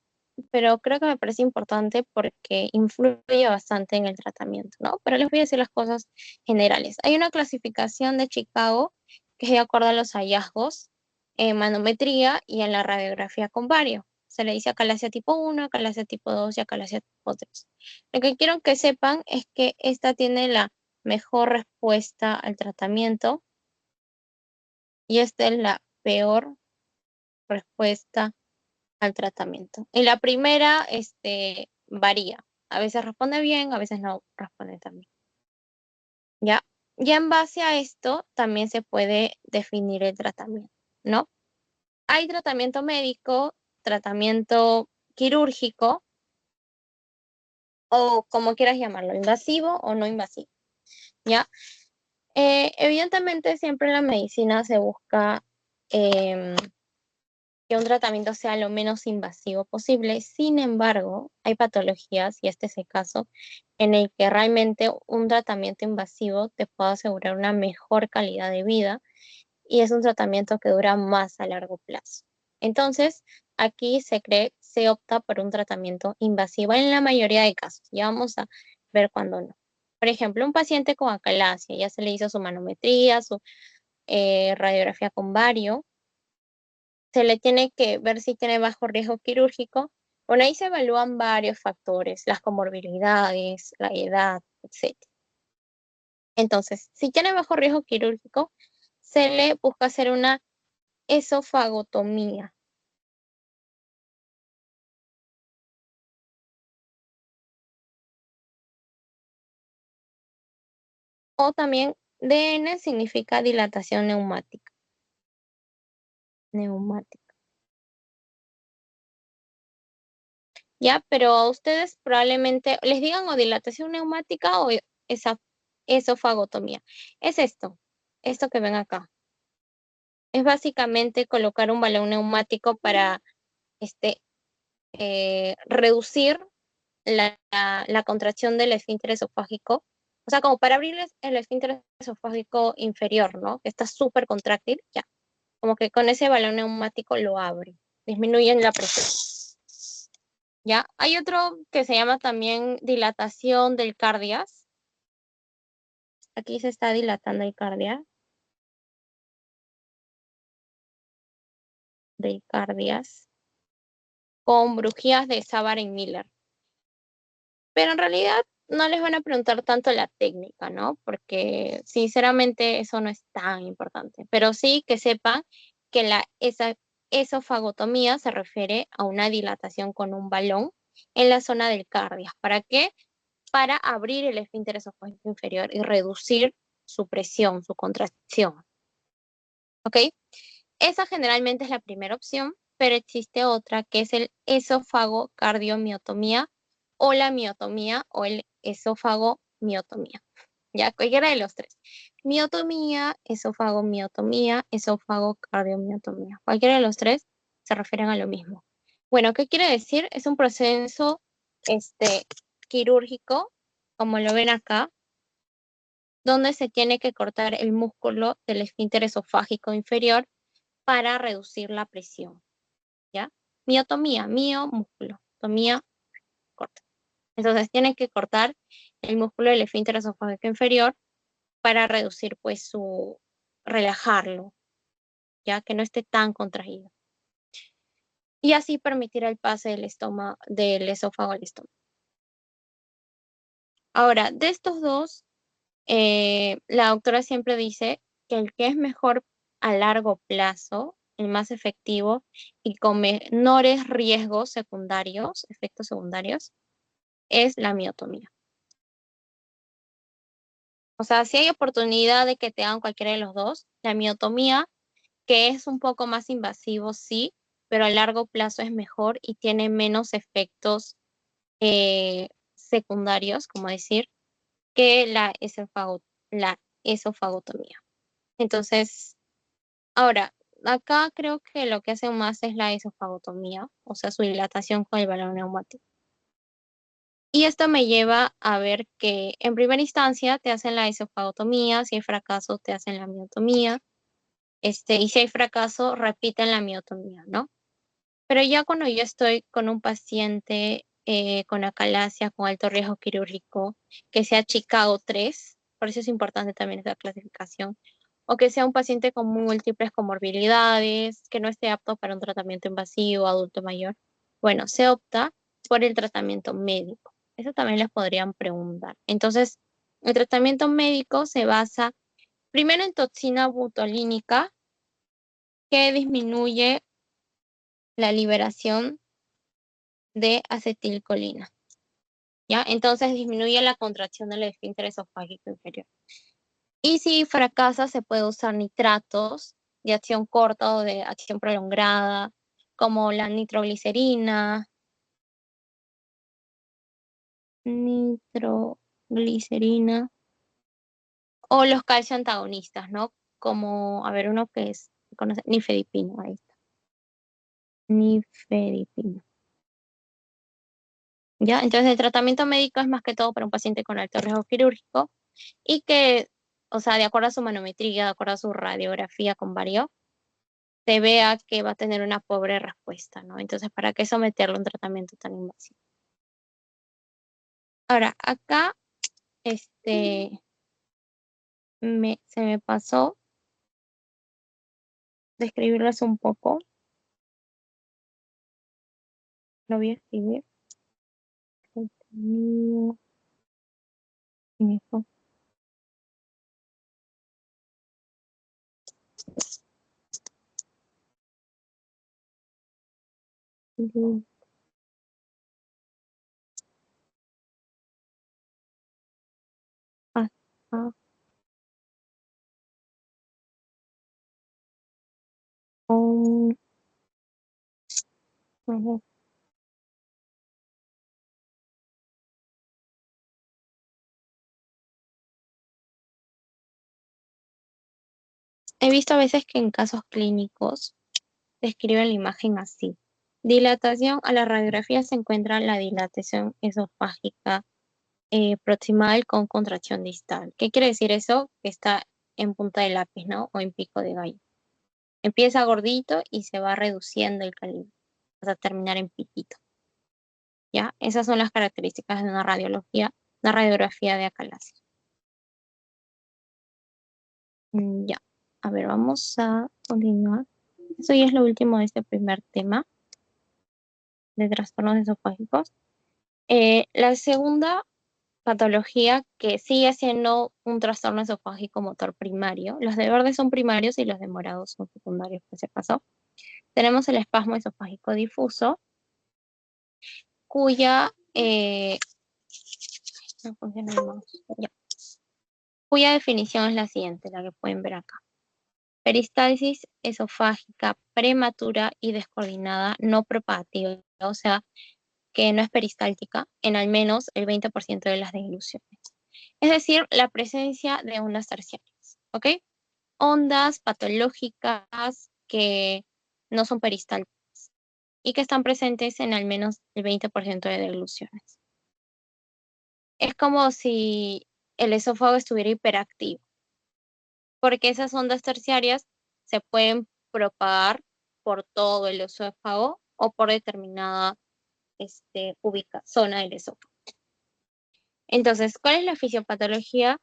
S1: pero creo que me parece importante porque influye bastante en el tratamiento, ¿no? Pero les voy a decir las cosas generales. Hay una clasificación de Chicago que es de acuerdo a los hallazgos en manometría y en la radiografía con bario. Se le dice acalasia tipo 1, acalasia tipo 2 y acalasia tipo 3. Lo que quiero que sepan es que esta tiene la mejor respuesta al tratamiento y esta es la peor respuesta al tratamiento. Y la primera, varía. A veces responde bien, a veces no responde tan bien. ¿Ya? Ya en base a esto también se puede definir el tratamiento, ¿no? Hay tratamiento médico, tratamiento quirúrgico o como quieras llamarlo, invasivo o no invasivo, ¿ya? Evidentemente siempre en la medicina se busca em, que un tratamiento sea lo menos invasivo posible. Sin embargo, hay patologías, y este es el caso, en el que realmente un tratamiento invasivo te puede asegurar una mejor calidad de vida y es un tratamiento que dura más a largo plazo. Entonces, aquí se opta por un tratamiento invasivo en la mayoría de casos. Ya vamos a ver cuándo no. Por ejemplo, un paciente con acalasia, ya se le hizo su manometría, su radiografía con bario, se le tiene que ver si tiene bajo riesgo quirúrgico. Bueno, ahí se evalúan varios factores, las comorbilidades, la edad, etc. Entonces, si tiene bajo riesgo quirúrgico, se le busca hacer una esofagotomía. O también DN significa dilatación neumática. Neumática. Ya, pero a ustedes probablemente les digan o dilatación neumática o esa esofagotomía. Es esto que ven acá. Es básicamente colocar un balón neumático para este, reducir la contracción del esfínter esofágico. O sea, como para abrir el esfínter esofágico inferior, ¿no? Que está súper contráctil, ya. Como que con ese balón neumático lo abre, disminuyen la presión. ¿Ya? Hay otro que se llama también dilatación del cardias. Aquí se está dilatando el cardias. Del cardias. Con brujías de Savarin-Miller. Pero en realidad no les van a preguntar tanto la técnica, ¿no? Porque sinceramente eso no es tan importante. Pero sí que sepan que esa esofagotomía se refiere a una dilatación con un balón en la zona del cardias. ¿Para qué? Para abrir el esfínter esofágico inferior y reducir su presión, su contracción. ¿Ok? Esa generalmente es la primera opción, pero existe otra que es el esofagocardiomiostomía o la miotomía o el esofagomiotomía. Ya, cualquiera de los tres. Miotomía, esofagomiotomía, esofagocardiomiostomía. Cualquiera de los tres se refieren a lo mismo. Bueno, ¿qué quiere decir? Es un proceso quirúrgico, como lo ven acá, donde se tiene que cortar el músculo del esfínter esofágico inferior para reducir la presión, ¿ya? Miotomía, músculo, tomía, corta. Entonces tiene que cortar el músculo del esfínter esofágico inferior para reducir, pues, relajarlo, ya que no esté tan contraído. Y así permitir el pase del esófago al estómago. Ahora, de estos dos, la doctora siempre dice que el que es mejor a largo plazo, el más efectivo y con menores riesgos secundarios, efectos secundarios, es la miotomía. O sea, si hay oportunidad de que te hagan cualquiera de los dos, la miotomía, que es un poco más invasivo, sí, pero a largo plazo es mejor y tiene menos efectos secundarios, como decir, que la esofagotomía. Entonces, ahora, acá creo que lo que hacen más es la esofagotomía, o sea, su dilatación con el balón neumático. Y esto me lleva a ver que en primera instancia te hacen la esofagotomía, si hay fracaso te hacen la miotomía, y si hay fracaso repiten la miotomía, ¿no? Pero ya cuando yo estoy con un paciente con acalasia, con alto riesgo quirúrgico, que sea Chicago 3, por eso es importante también esa clasificación, o que sea un paciente con múltiples comorbilidades, que no esté apto para un tratamiento invasivo, adulto mayor, bueno, se opta por el tratamiento médico. Eso también les podrían preguntar. Entonces, El tratamiento médico se basa primero en toxina butolínica que disminuye la liberación de acetilcolina, ¿ya? Entonces disminuye la contracción del esfínter esofágico inferior. Y si fracasa, se puede usar nitratos de acción corta o de acción prolongada, como la nitroglicerina, o los calcio antagonistas, ¿no? Como, a ver, uno que es, conoce, nifedipino, ahí está, nifedipino. ¿Ya? Entonces el tratamiento médico es más que todo para un paciente con alto riesgo quirúrgico y que, o sea, de acuerdo a su manometría, de acuerdo a su radiografía con varios, se vea que va a tener una pobre respuesta, ¿no? Entonces, ¿para qué someterlo a un tratamiento tan invasivo? Ahora, acá, se me pasó describirles un poco, lo voy a escribir. Contenido, info, de- hasta, con, ujú. He visto a veces que en casos clínicos describen la imagen así. Dilatación, a la radiografía se encuentra la dilatación esofágica proximal con contracción distal. ¿Qué quiere decir eso? Que está en punta de lápiz, ¿no? O en pico de gallo. Empieza gordito y se va reduciendo el calibre hasta terminar en piquito. ¿Ya? Esas son las características de una radiografía de acalasia. Ya. A ver, vamos a continuar. Eso ya es lo último de este primer tema de trastornos esofágicos. La segunda patología que sigue siendo un trastorno esofágico motor primario. Los de verde son primarios y los de morado son secundarios, que se pasó. Tenemos el espasmo esofágico difuso, cuya, no funciona el mouse, ya. Cuya definición es la siguiente, la que pueden ver acá. Peristalsis esofágica prematura y descoordinada no propagativa, o sea, que no es peristáltica en al menos el 20% de las degluciones. Es decir, la presencia de ondas terciarias, ¿ok? Ondas patológicas que no son peristálticas y que están presentes en al menos el 20% de degluciones. Es como si el esófago estuviera hiperactivo, porque esas ondas terciarias se pueden propagar por todo el esófago o por determinada zona del esófago. Entonces, ¿cuál es la fisiopatología?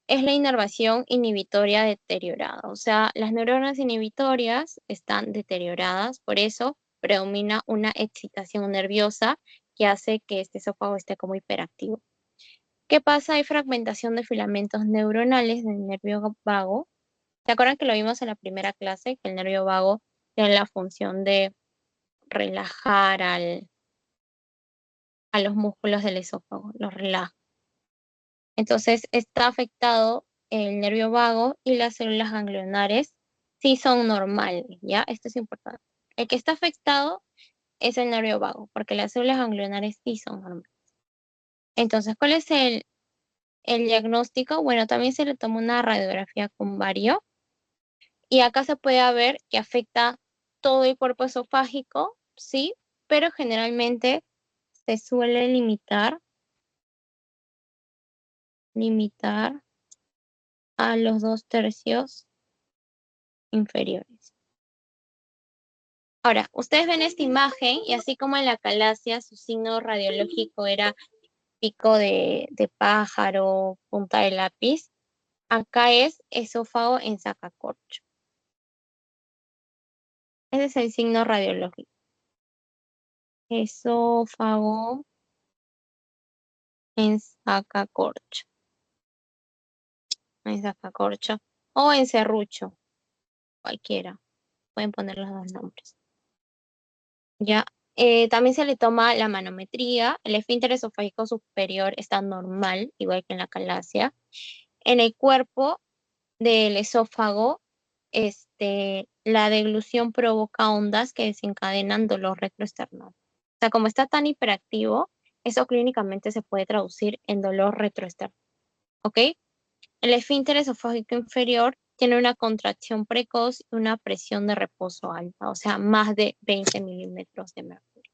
S1: Es la inervación inhibitoria deteriorada. O sea, las neuronas inhibitorias están deterioradas, por eso predomina una excitación nerviosa que hace que este esófago esté como hiperactivo. ¿Qué pasa? Hay fragmentación de filamentos neuronales del nervio vago. ¿Se acuerdan que lo vimos en la primera clase? Que el nervio vago tiene la función de relajar a los músculos del esófago, los relaja. Entonces está afectado el nervio vago y las células ganglionares sí son normales, ¿ya? Esto es importante. El que está afectado es el nervio vago, porque las células ganglionares sí son normales. Entonces, ¿cuál es el diagnóstico? Bueno, también se le toma una radiografía con vario y acá se puede ver que afecta todo el cuerpo esofágico, sí, pero generalmente se suele limitar a los 2/3 inferiores. Ahora, ustedes ven esta imagen y así como en la calasia su signo radiológico era pico de pájaro, punta de lápiz, acá es esófago en sacacorcho. Ese es el signo radiológico. Esófago en sacacorcho. en sacacorcho o en serrucho, cualquiera. Pueden poner los dos nombres. Ya. También se le toma la manometría. El esfínter esofágico superior está normal, igual que en la calasia. En el cuerpo del esófago, la deglución provoca ondas que desencadenan dolor retroesternal. O sea, como está tan hiperactivo, eso clínicamente se puede traducir en dolor retroesternal. ¿Ok? El esfínter esofágico inferior tiene una contracción precoz y una presión de reposo alta, o sea, más de 20 milímetros de mercurio.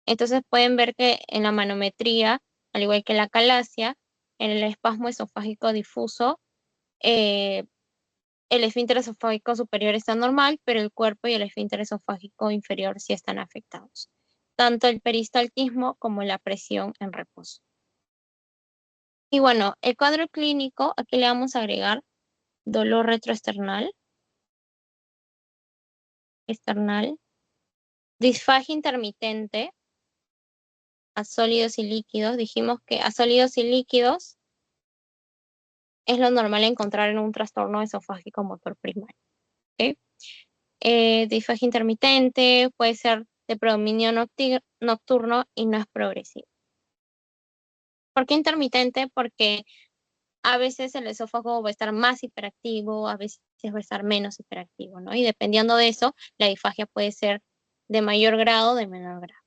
S1: Entonces pueden ver que en la manometría, al igual que la calasia, en el espasmo esofágico difuso, el esfínter esofágico superior está normal, pero el cuerpo y el esfínter esofágico inferior sí están afectados. Tanto el peristaltismo como la presión en reposo. Y bueno, el cuadro clínico, aquí le vamos a agregar dolor retroesternal, disfagia intermitente a sólidos y líquidos. Dijimos que a sólidos y líquidos es lo normal encontrar en un trastorno esofágico motor primario. ¿Ok? Disfagia intermitente puede ser de predominio nocturno y no es progresivo. ¿Por qué intermitente? Porque a veces el esófago va a estar más hiperactivo, a veces va a estar menos hiperactivo, ¿no? Y dependiendo de eso, la disfagia puede ser de mayor grado o de menor grado.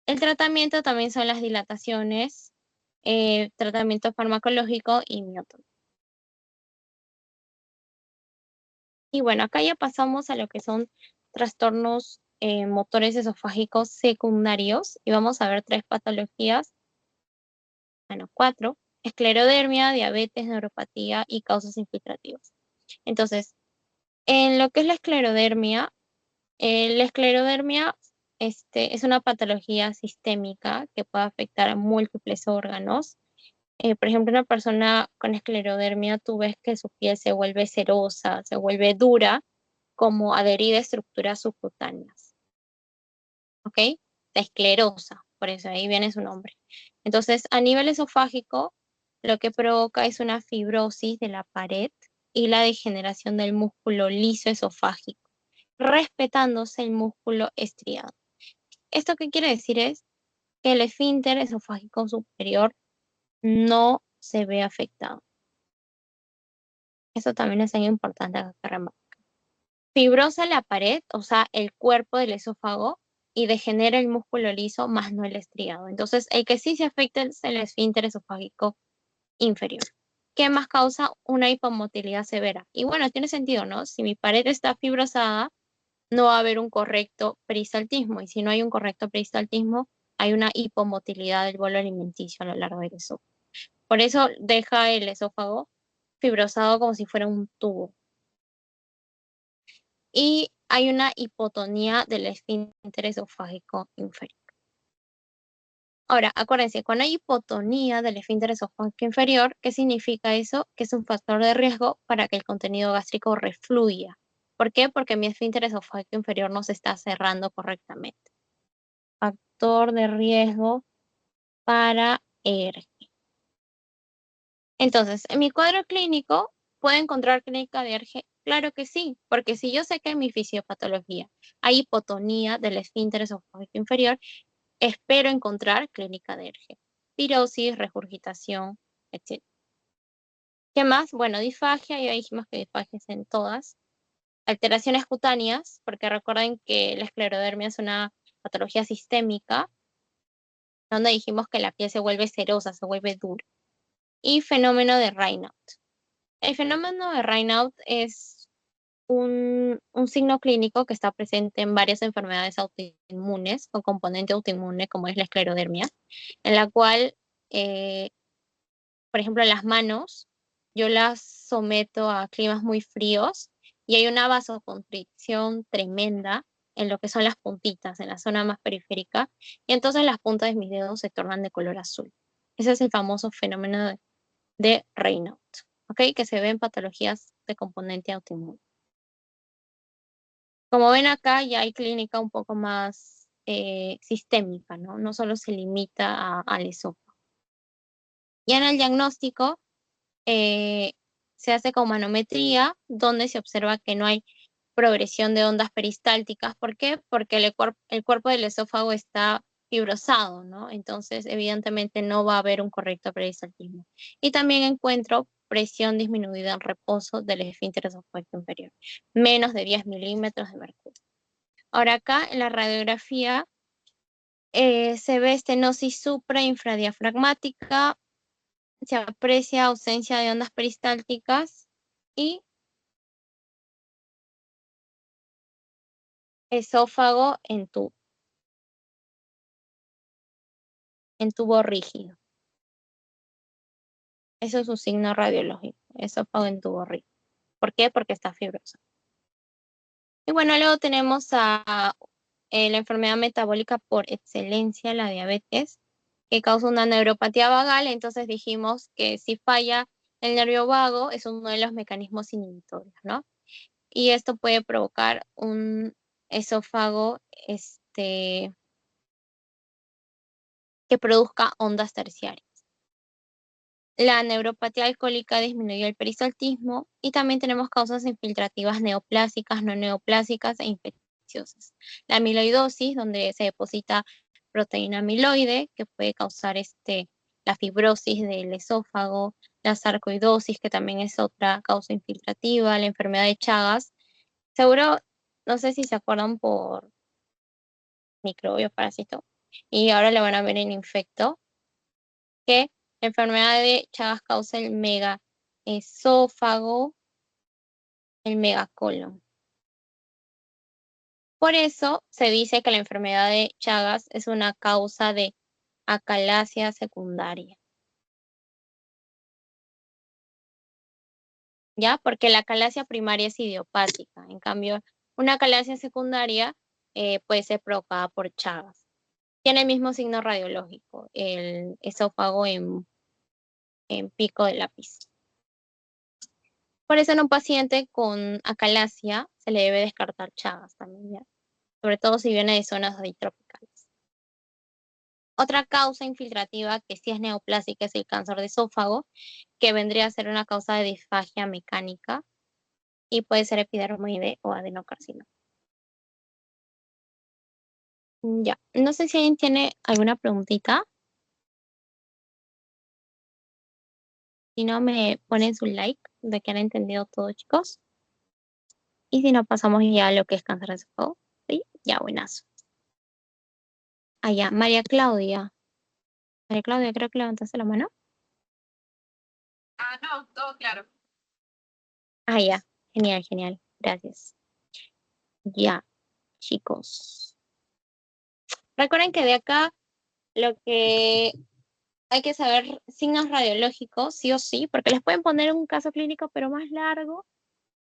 S1: El tratamiento también son las dilataciones, tratamiento farmacológico y miotomía. Y bueno, acá ya pasamos a lo que son trastornos motores esofágicos secundarios y vamos a ver 3 patologías, bueno, 4: esclerodermia, diabetes, neuropatía y causas infiltrativas. Entonces, en lo que es la esclerodermia es una patología sistémica que puede afectar a múltiples órganos. Por ejemplo, una persona con esclerodermia, tú ves que su piel se vuelve cerosa, se vuelve dura, como adherida a estructuras subcutáneas. ¿Ok? La esclerosa, por eso ahí viene su nombre. Entonces, a nivel esofágico, lo que provoca es una fibrosis de la pared y la degeneración del músculo liso esofágico, respetándose el músculo estriado. ¿Esto qué quiere decir? Es que el esfínter esofágico superior no se ve afectado. Eso también es algo importante acá que remarcar. Fibrosa la pared, o sea, el cuerpo del esófago, y degenera el músculo liso, más no el estriado. Entonces, el que sí se afecta es el esfínter esofágico inferior. ¿Qué más causa una hipomotilidad severa? Y bueno, tiene sentido, ¿no? Si mi pared está fibrosada, no va a haber un correcto peristaltismo. Y si no hay un correcto peristaltismo, hay una hipomotilidad del bolo alimenticio a lo largo del esófago. Por eso deja el esófago fibrosado como si fuera un tubo. Y hay una hipotonía del esfínter esofágico inferior. Ahora, acuérdense, cuando hay hipotonía del esfínter esofágico inferior, ¿qué significa eso? Que es un factor de riesgo para que el contenido gástrico refluya. ¿Por qué? Porque mi esfínter esofágico inferior no se está cerrando correctamente. Factor de riesgo para ERG. Entonces, en mi cuadro clínico, ¿puedo encontrar clínica de ERG? Claro que sí, porque si yo sé que en mi fisiopatología hay hipotonía del esfínter esofágico inferior, espero encontrar clínica de ERG. Pirosis, regurgitación, etc. ¿Qué más? Bueno, disfagia, ya dijimos que disfagia es en todas. Alteraciones cutáneas, porque recuerden que la esclerodermia es una patología sistémica, donde dijimos que la piel se vuelve cerosa, se vuelve dura. Y fenómeno de Raynaud. El fenómeno de Raynaud es un signo clínico que está presente en varias enfermedades autoinmunes o componente autoinmune, como es la esclerodermia, en la cual, por ejemplo, las manos, yo las someto a climas muy fríos y hay una vasoconstricción tremenda en lo que son las puntitas, en la zona más periférica, y entonces las puntas de mis dedos se tornan de color azul. Ese es el famoso fenómeno de Raynaud, ¿ok? Que se ve en patologías de componente autoinmune. Como ven acá, ya hay clínica un poco más sistémica, ¿no? No solo se limita al esófago. Ya en el diagnóstico se hace con manometría, donde se observa que no hay progresión de ondas peristálticas. ¿Por qué? Porque el cuerpo del esófago está fibrosado, ¿no? Entonces, evidentemente no va a haber un correcto peristaltismo. Y también encuentro presión disminuida en reposo del esfínter esofágico inferior, menos de 10 milímetros de mercurio. Ahora acá en la radiografía se ve estenosis suprainfradiafragmática, se aprecia ausencia de ondas peristálticas y esófago en tubo rígido. Eso es su signo radiológico, esófago en tubo rígido. ¿Por qué? Porque está fibroso. Y bueno, luego tenemos a la enfermedad metabólica por excelencia, la diabetes, que causa una neuropatía vagal. Entonces dijimos que si falla el nervio vago es uno de los mecanismos inhibitorios, ¿no? Y esto puede provocar un esófago que produzca ondas terciarias. La neuropatía alcohólica disminuye el peristaltismo y también tenemos causas infiltrativas neoplásicas, no neoplásicas e infecciosas. La amiloidosis, donde se deposita proteína amiloide, que puede causar la fibrosis del esófago, la sarcoidosis, que también es otra causa infiltrativa, la enfermedad de Chagas. Seguro, no sé si se acuerdan por microbio, parásito, y ahora le van a ver en infecto, que la enfermedad de Chagas causa el megaesófago, el megacolon. Por eso se dice que la enfermedad de Chagas es una causa de acalasia secundaria, ¿ya? Porque la acalasia primaria es idiopática, en cambio, una acalasia secundaria puede ser provocada por Chagas. Tiene el mismo signo radiológico, el esófago en pico de lápiz. Por eso en un paciente con acalasia se le debe descartar Chagas también, ¿ya? Sobre todo si viene de zonas tropicales. Otra causa infiltrativa que sí es neoplásica es el cáncer de esófago, que vendría a ser una causa de disfagia mecánica y puede ser epidermoide o adenocarcinoma. Ya, no sé si alguien tiene alguna preguntita. Si no, me ponen su like de que han entendido todo, chicos. Y si no, pasamos ya a lo que es cáncer de esófago. ¿Sí? Ya, buenazo. Allá, María Claudia. María Claudia, creo que levantaste la mano.
S2: Ah, no, todo claro.
S1: Ah, ya. Genial, genial. Gracias. Ya, chicos. Recuerden que de acá lo que hay que saber signos radiológicos, sí o sí, porque les pueden poner un caso clínico, pero más largo.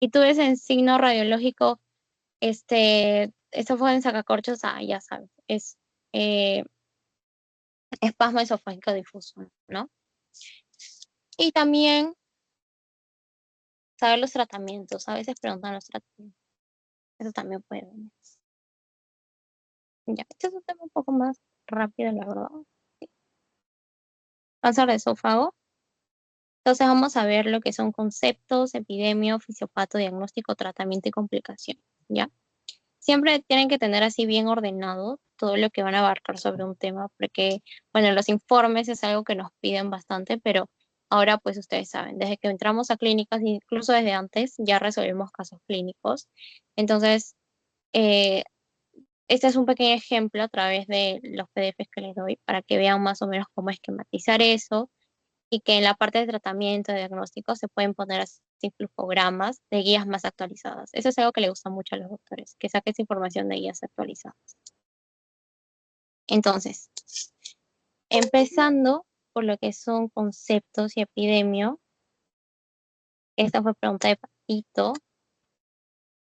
S1: Y tú ves en signo radiológico, esto fue en sacacorchos, ya sabes, es espasmo esofágico difuso, ¿no? Y también saber los tratamientos. A veces preguntan los tratamientos. Eso también puede venir. Ya, este es un tema un poco más rápido, la verdad. Cáncer de esófago. Entonces vamos a ver lo que son conceptos, epidemia, fisiopato, diagnóstico, tratamiento y complicación, ¿ya? Siempre tienen que tener así bien ordenado todo lo que van a abarcar sobre un tema, porque, bueno, los informes es algo que nos piden bastante, pero ahora pues ustedes saben, desde que entramos a clínicas, incluso desde antes, ya resolvemos casos clínicos. Entonces, eh, este es un pequeño ejemplo a través de los PDFs que les doy para que vean más o menos cómo esquematizar eso y que en la parte de tratamiento, de diagnóstico, se pueden poner así flujogramas de guías más actualizadas. Eso es algo que le gusta mucho a los doctores, que saques información de guías actualizadas. Entonces, empezando por lo que son conceptos y epidemio, esta fue pregunta de Patito.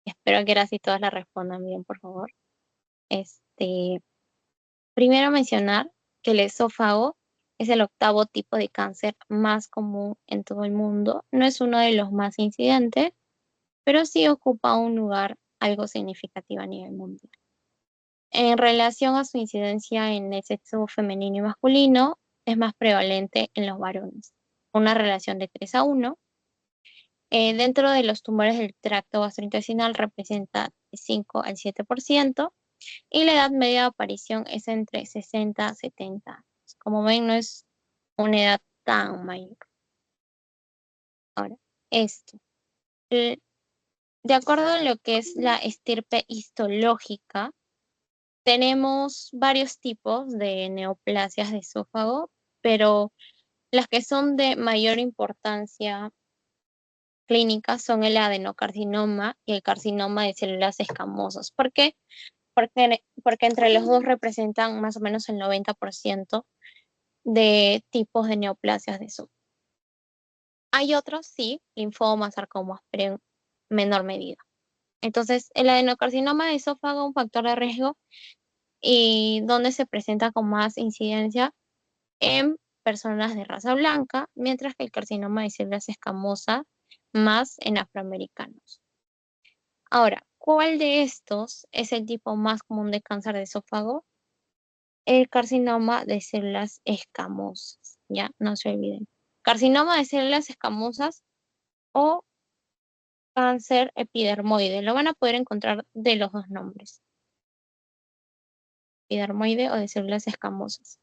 S1: Espero que ahora sí todas la respondan bien, por favor. Este, Primero mencionar que el esófago es el octavo tipo de cáncer más común en todo el mundo. No es uno de los más incidentes, pero sí ocupa un lugar algo significativo a nivel mundial. En relación a su incidencia en el sexo femenino y masculino, es más prevalente en los varones, una relación de 3:1. Dentro de los tumores del tracto gastrointestinal representa de 5 al 7%, y la edad media de aparición es entre 60 a 70 años. Como ven, no es una edad tan mayor. Ahora, esto. De acuerdo a lo que es la estirpe histológica, tenemos varios tipos de neoplasias de esófago, pero las que son de mayor importancia clínica son el adenocarcinoma y el carcinoma de células escamosas. ¿Por qué? Porque entre los dos representan más o menos el 90% de tipos de neoplasias de esófago. Hay otros, sí, linfomas, sarcomas, pero en menor medida. Entonces, el adenocarcinoma de esófago es un factor de riesgo y donde se presenta con más incidencia en personas de raza blanca, mientras que el carcinoma de células escamosas más en afroamericanos. Ahora, ¿cuál de estos es el tipo más común de cáncer de esófago? El carcinoma de células escamosas, ya, no se olviden. Carcinoma de células escamosas o cáncer epidermoide, lo van a poder encontrar de los dos nombres, epidermoide o de células escamosas.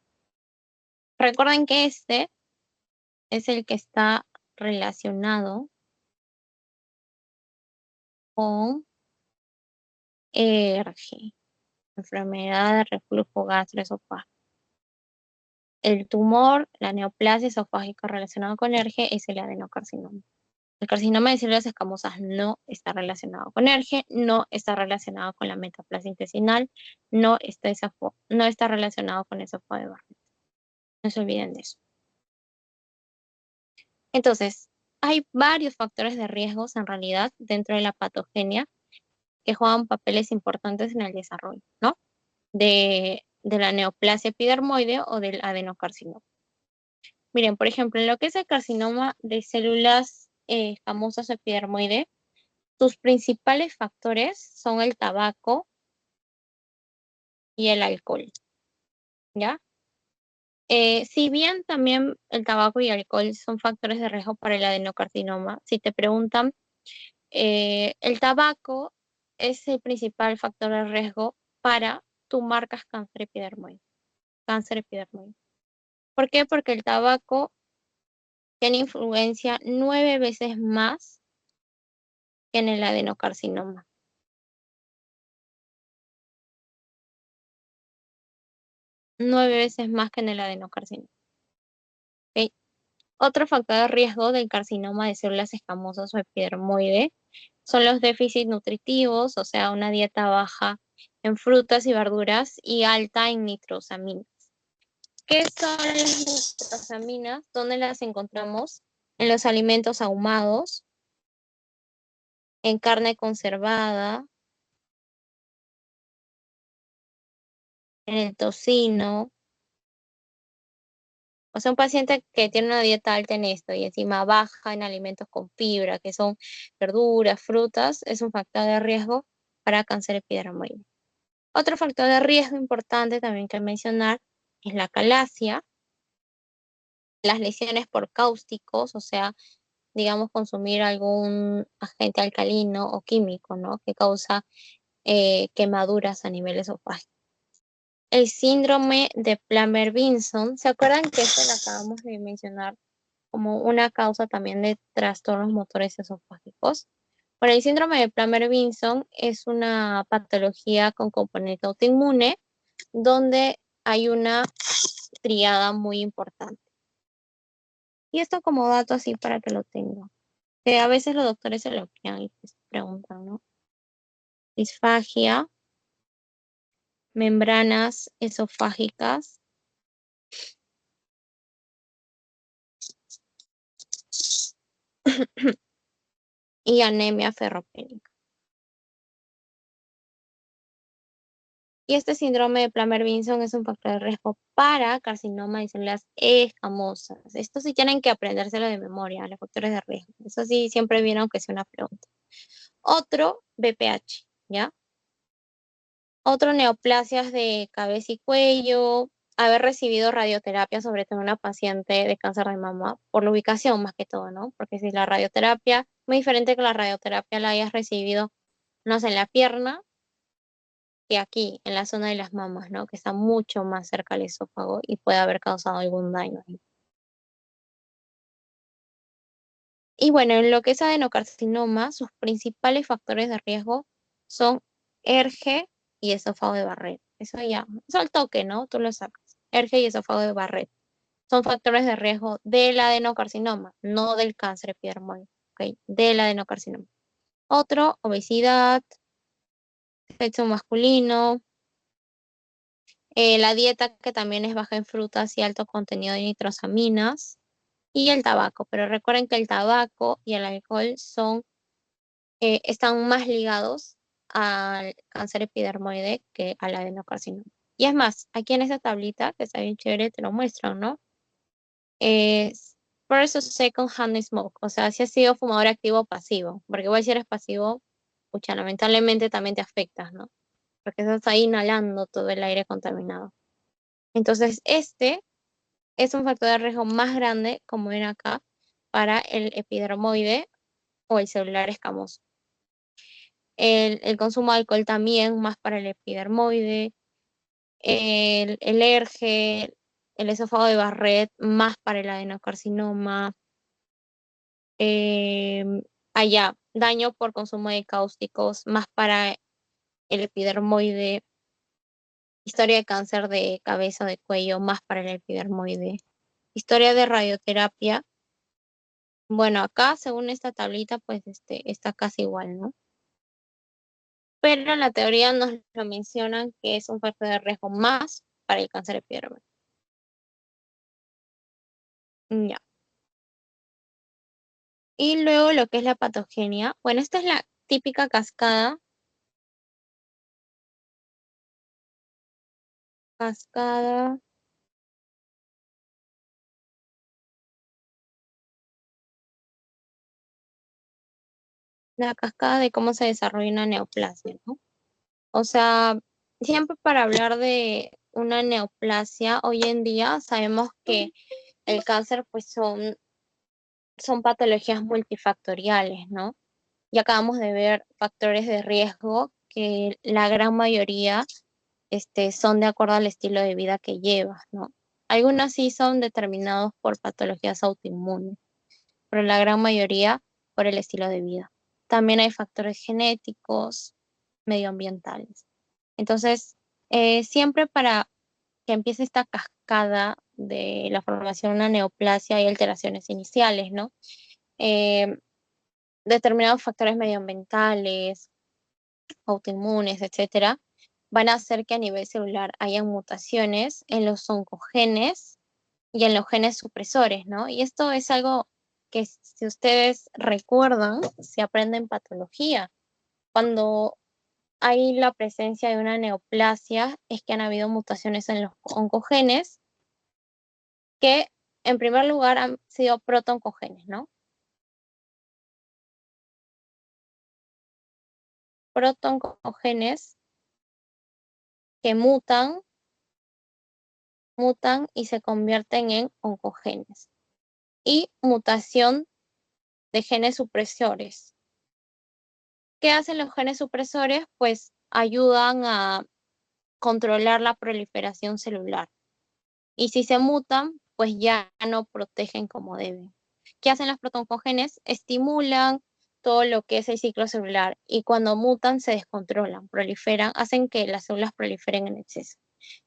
S1: Recuerden que este es el que está relacionado con ERG, enfermedad de reflujo gastroesofágico. El tumor, la neoplasia esofágica relacionada con ERG es el adenocarcinoma. El carcinoma de células escamosas no está relacionado con ERG, no está relacionado con la metaplasia intestinal, no está relacionado con esófago de Barrett. No se olviden de eso. Entonces, hay varios factores de riesgos en realidad dentro de la patogenia que juegan papeles importantes en el desarrollo, ¿no? De la neoplasia epidermoide o del adenocarcinoma. Miren, por ejemplo, en lo que es el carcinoma de células escamosas epidermoide, sus principales factores son el tabaco y el alcohol, ¿ya? Si bien también el tabaco y el alcohol son factores de riesgo para el adenocarcinoma, si te preguntan, el tabaco es el principal factor de riesgo para tu marcas cáncer epidermoide. Cáncer epidermoide. ¿Por qué? Porque el tabaco tiene influencia 9 veces más que en el adenocarcinoma. 9 veces más que en el adenocarcinoma. ¿Ok? Otro factor de riesgo del carcinoma de células escamosas o epidermoide son los déficits nutritivos, o sea, una dieta baja en frutas y verduras y alta en nitrosaminas. ¿Qué son las nitrosaminas? ¿Dónde las encontramos? En los alimentos ahumados, en carne conservada, en el tocino. O sea, un paciente que tiene una dieta alta en esto y encima baja en alimentos con fibra, que son verduras, frutas, es un factor de riesgo para cáncer epidermoide. Otro factor de riesgo importante también que mencionar es la calasia, las lesiones por cáusticos, o sea, digamos, consumir algún agente alcalino o químico, ¿no? Que causa quemaduras a nivel esofágico. El síndrome de Plummer-Vinson, ¿se acuerdan que este lo acabamos de mencionar como una causa también de trastornos motores esofágicos? Bueno, el síndrome de Plummer-Vinson es una patología con componente autoinmune donde hay una triada muy importante. Y esto como dato así para que lo tengan. Que a veces los doctores se lo quedan y pues preguntan, ¿no? Disfagia, membranas esofágicas, y anemia ferropénica. Y este síndrome de Plummer-Vinson es un factor de riesgo para carcinoma de células escamosas. Esto sí tienen que aprendérselo de memoria, los factores de riesgo. Eso sí, siempre viene aunque sea una pregunta. Otro, BPH, ¿ya? Otro, neoplasias de cabeza y cuello, haber recibido radioterapia, sobre todo en una paciente de cáncer de mama, por la ubicación más que todo, ¿no? Porque si la radioterapia, muy diferente que la radioterapia la hayas recibido, no sé, en la pierna, que aquí, en la zona de las mamas, ¿no? Que está mucho más cerca al esófago y puede haber causado algún daño ahí. Y bueno, en lo que es adenocarcinoma, sus principales factores de riesgo son ERG y esófago de Barrett. Eso ya, eso al toque, ¿no? Tú lo sabes. ERG y esófago de Barrett son factores de riesgo del adenocarcinoma, no del cáncer epidermoide, ¿ok? Del adenocarcinoma. Otro, obesidad, sexo masculino, la dieta que también es baja en frutas y alto contenido de nitrosaminas, y el tabaco. Pero recuerden que el tabaco y el alcohol están más ligados al cáncer epidermoide que al adenocarcinoma. Y es más, aquí en esta tablita, que está bien chévere, te lo muestran, ¿no? Es first o second hand smoke, o sea, si has sido fumador activo o pasivo, porque igual si eres pasivo, pucha, lamentablemente también te afectas, ¿no? Porque estás ahí inhalando todo el aire contaminado. Entonces, este es un factor de riesgo más grande, como ven acá, para el epidermoide o el celular escamoso. El consumo de alcohol también, más para el epidermoide, el ERG, el esófago de Barrett, más para el adenocarcinoma, allá, daño por consumo de cáusticos, más para el epidermoide, historia de cáncer de cabeza o de cuello, más para el epidermoide, historia de radioterapia. Bueno, acá, según esta tablita, pues está casi igual, ¿no? Pero en la teoría nos lo mencionan que es un factor de riesgo más para el cáncer epidermoide. Ya. Y luego lo que es la patogenia. Bueno, esta es la típica cascada, la cascada de cómo se desarrolla una neoplasia, ¿no? O sea, siempre para hablar de una neoplasia, hoy en día sabemos que el cáncer pues son patologías multifactoriales, ¿no? Y acabamos de ver factores de riesgo que la gran mayoría son de acuerdo al estilo de vida que llevas, ¿no? Algunas sí son determinados por patologías autoinmunes, pero la gran mayoría por el estilo de vida. También hay factores genéticos, medioambientales. Entonces, siempre para que empiece esta cascada de la formación de una neoplasia y alteraciones iniciales, ¿no? Eh, Determinados factores medioambientales, autoinmunes, etcétera, van a hacer que a nivel celular haya mutaciones en los oncogenes y en los genes supresores, ¿no? Y esto es algo que, si ustedes recuerdan, se aprende en patología. Cuando hay la presencia de una neoplasia, es que han habido mutaciones en los oncogenes que, en primer lugar, han sido protooncogenes, ¿no? Protooncogenes que mutan y se convierten en oncogenes. Y mutación de genes supresores. ¿Qué hacen los genes supresores? Pues ayudan a controlar la proliferación celular. Y si se mutan, pues ya no protegen como deben. ¿Qué hacen los protoncogenes? Estimulan todo lo que es el ciclo celular y cuando mutan se descontrolan, proliferan, hacen que las células proliferen en exceso.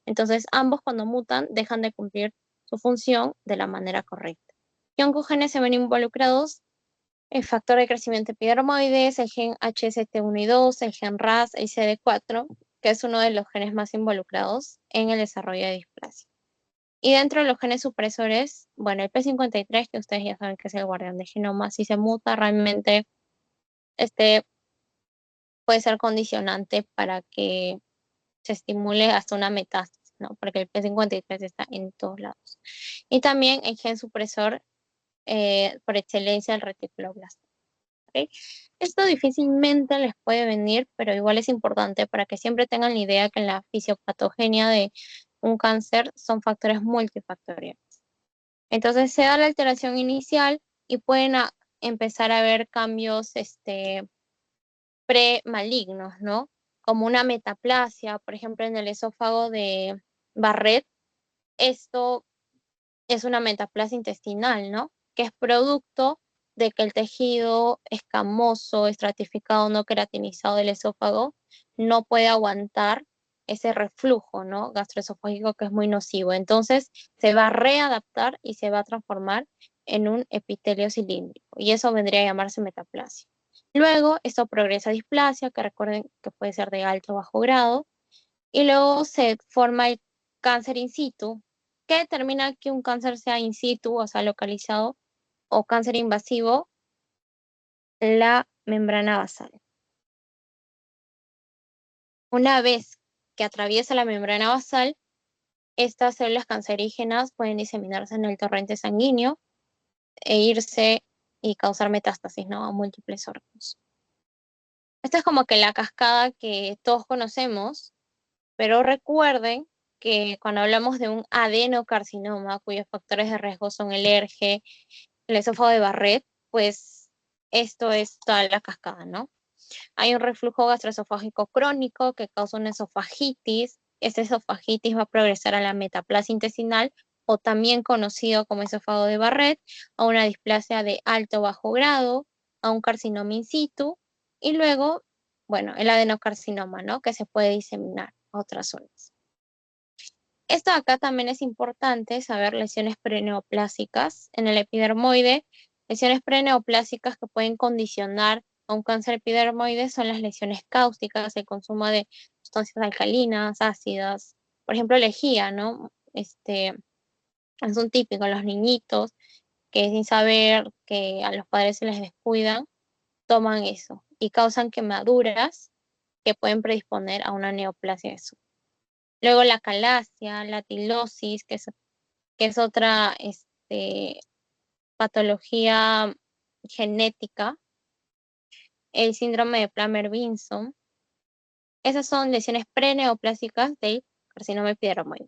S1: Entonces, ambos cuando mutan dejan de cumplir su función de la manera correcta. ¿Qué oncogenes se ven involucrados? El factor de crecimiento epidermoides, el gen HST1 y 2, el gen RAS, el CD4, que es uno de los genes más involucrados en el desarrollo de displasia. Y dentro de los genes supresores, bueno, el P53, que ustedes ya saben que es el guardián de genoma, si se muta realmente, este puede ser condicionante para que se estimule hasta una metástasis, ¿no? Porque el P53 está en todos lados. Y también el gen supresor por excelencia, el reticuloblastoma. ¿Ok? Esto difícilmente les puede venir, pero igual es importante para que siempre tengan la idea que en la fisiopatogenia un cáncer son factores multifactoriales. Entonces se da la alteración inicial y pueden empezar a haber cambios premalignos, ¿no? Como una metaplasia, por ejemplo, en el esófago de Barrett. Esto es una metaplasia intestinal, ¿no? Que es producto de que el tejido escamoso, estratificado, no queratinizado del esófago no puede aguantar ese reflujo, ¿no? Gastroesofágico que es muy nocivo. Entonces se va a readaptar y se va a transformar en un epitelio cilíndrico y eso vendría a llamarse metaplasia. Luego esto progresa a displasia, que recuerden que puede ser de alto o bajo grado, y luego se forma el cáncer in situ. ¿Qué determina que un cáncer sea in situ, o sea, localizado, o cáncer invasivo? La membrana basal. Una vez que atraviesa la membrana basal, estas células cancerígenas pueden diseminarse en el torrente sanguíneo e irse y causar metástasis, ¿no? A múltiples órganos. Esta es como que la cascada que todos conocemos, pero recuerden que cuando hablamos de un adenocarcinoma, cuyos factores de riesgo son el ERG, el esófago de Barrett, pues esto es toda la cascada, ¿no? Hay un reflujo gastroesofágico crónico que causa una esofagitis. Esta esofagitis va a progresar a la metaplasia intestinal, o también conocido como esófago de Barrett, a una displasia de alto o bajo grado, a un carcinoma in situ, y luego, bueno, el adenocarcinoma, ¿no? Que se puede diseminar a otras zonas. Esto acá también es importante saber lesiones preneoplásicas en el epidermoide. Lesiones preneoplásicas que pueden condicionar a un cáncer epidermoide son las lesiones cáusticas, el consumo de sustancias alcalinas, ácidas, por ejemplo, lejía, ¿no? Es un típico, los niñitos que sin saber que a los padres se les descuidan, toman eso y causan quemaduras que pueden predisponer a una neoplasia de eso. Luego la calasia, la tilosis, que es otra patología genética, el síndrome de Plummer-Vinson. Esas son lesiones preneoplásicas del carcinoma epidermoide.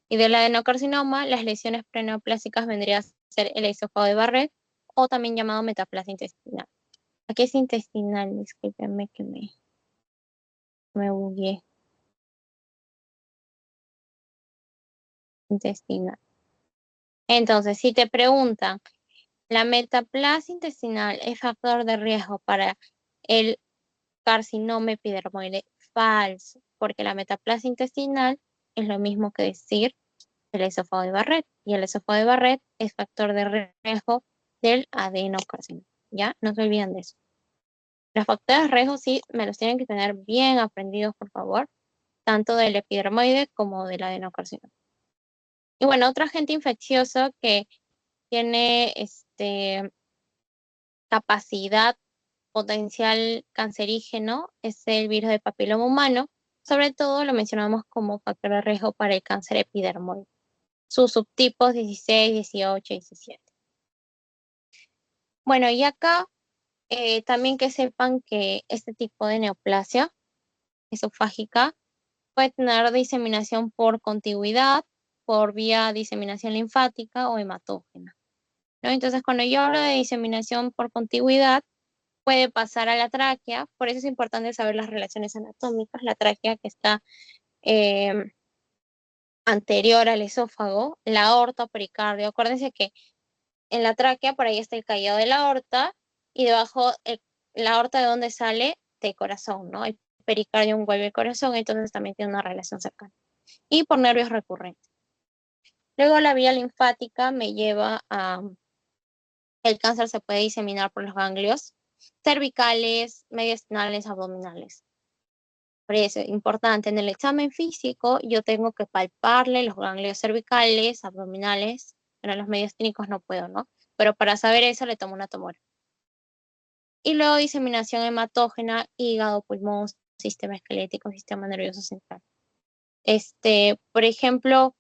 S1: Y del adenocarcinoma, las lesiones preneoplásicas vendrían a ser el esófago de Barrett, o también llamado metaplasia intestinal. Aquí es intestinal, discúlpenme que me bugueé. Intestinal. Entonces, si te preguntan, ¿la metaplasia intestinal es factor de riesgo para el carcinoma epidermoide? Falso, porque la metaplasia intestinal es lo mismo que decir el esófago de Barrett, y el esófago de Barrett es factor de riesgo del adenocarcinoma. ¿Ya? No se olviden de eso. Los factores de riesgo sí me los tienen que tener bien aprendidos, por favor, tanto del epidermoide como del adenocarcinoma. Y bueno, otro agente infeccioso que tiene capacidad potencial cancerígeno es el virus de papiloma humano. Sobre todo lo mencionamos como factor de riesgo para el cáncer epidermoide. Sus subtipos 16, 18 y 17. Bueno, y acá también que sepan que este tipo de neoplasia esofágica puede tener diseminación por contigüidad, por vía diseminación linfática o hematógena, ¿no? Entonces, cuando yo hablo de diseminación por contigüidad, puede pasar a la tráquea. Por eso es importante saber las relaciones anatómicas. La tráquea que está eh, anterior al esófago, la aorta, pericardio. Acuérdense que en la tráquea por ahí está el callado de la aorta, y debajo la aorta de donde sale del corazón, ¿no? El pericardio envuelve el corazón, entonces también tiene una relación cercana. Y por nervios recurrentes. Luego la vía linfática me lleva a el cáncer se puede diseminar por los ganglios cervicales, mediastinales, abdominales. Por eso, importante, en el examen físico yo tengo que palparle los ganglios cervicales, abdominales, pero los mediastínicos no puedo, ¿no? Pero para saber eso le tomo una tomografía. Y luego diseminación hematógena, hígado, pulmón, sistema esquelético, sistema nervioso central. Por ejemplo,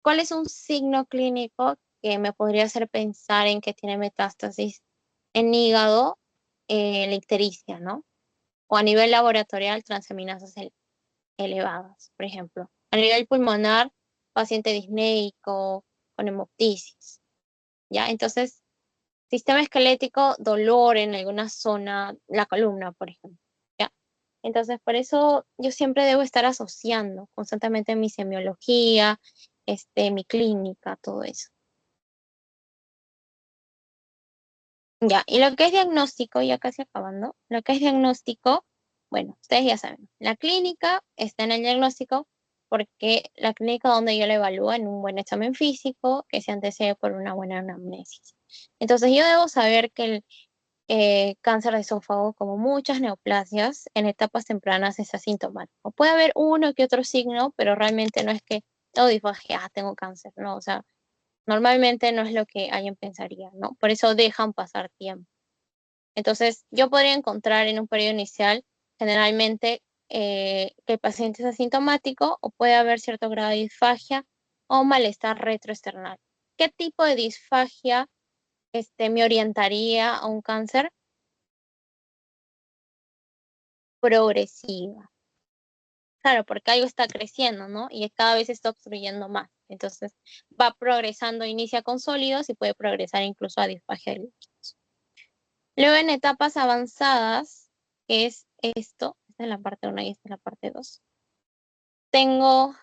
S1: ¿cuál es un signo clínico que me podría hacer pensar en que tiene metástasis en hígado? La ictericia, ¿no? O a nivel laboratorial, transaminasas elevadas, por ejemplo. A nivel pulmonar, paciente disneico, con hemoptisis, ¿ya? Entonces, sistema esquelético, dolor en alguna zona, la columna, por ejemplo, ¿ya? Entonces, por eso yo siempre debo estar asociando constantemente mi semiología, mi clínica, todo eso. Ya, y lo que es diagnóstico, ya casi acabando, lo que es diagnóstico, bueno, ustedes ya saben, la clínica está en el diagnóstico porque la clínica donde yo la evalúo en un buen examen físico que se antecede por una buena anamnesis. Entonces yo debo saber que el cáncer de esófago, como muchas neoplasias, en etapas tempranas es asintomático. Puede haber uno que otro signo, pero realmente no es que, oh, dije, tengo cáncer, no, o sea, normalmente no es lo que alguien pensaría, ¿no? Por eso dejan pasar tiempo. Entonces, yo podría encontrar en un periodo inicial generalmente que el paciente es asintomático o puede haber cierto grado de disfagia o malestar retroesternal. ¿Qué tipo de disfagia me orientaría a un cáncer? Progresiva. Claro, porque algo está creciendo, ¿no? Y cada vez está obstruyendo más. Entonces, va progresando, inicia con sólidos y puede progresar incluso a disfagia de líquidos. Luego, en etapas avanzadas, que es esto, esta es la parte 1 y esta es la parte 2, tengo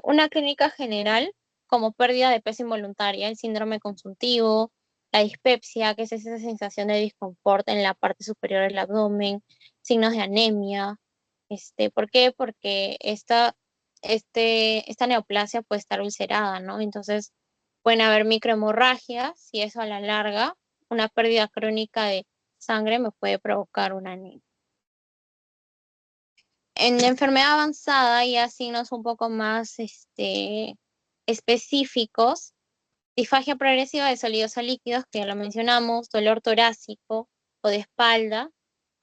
S1: una clínica general como pérdida de peso involuntaria, el síndrome consuntivo, la dispepsia, que es esa sensación de disconfort en la parte superior del abdomen, signos de anemia. ¿Por qué? Porque esta neoplasia puede estar ulcerada, ¿no? Entonces pueden haber microhemorragias y eso a la larga, una pérdida crónica de sangre me puede provocar una anemia. En la enfermedad avanzada y signos un poco más específicos, disfagia progresiva de sólidos a líquidos, que ya lo mencionamos, dolor torácico o de espalda,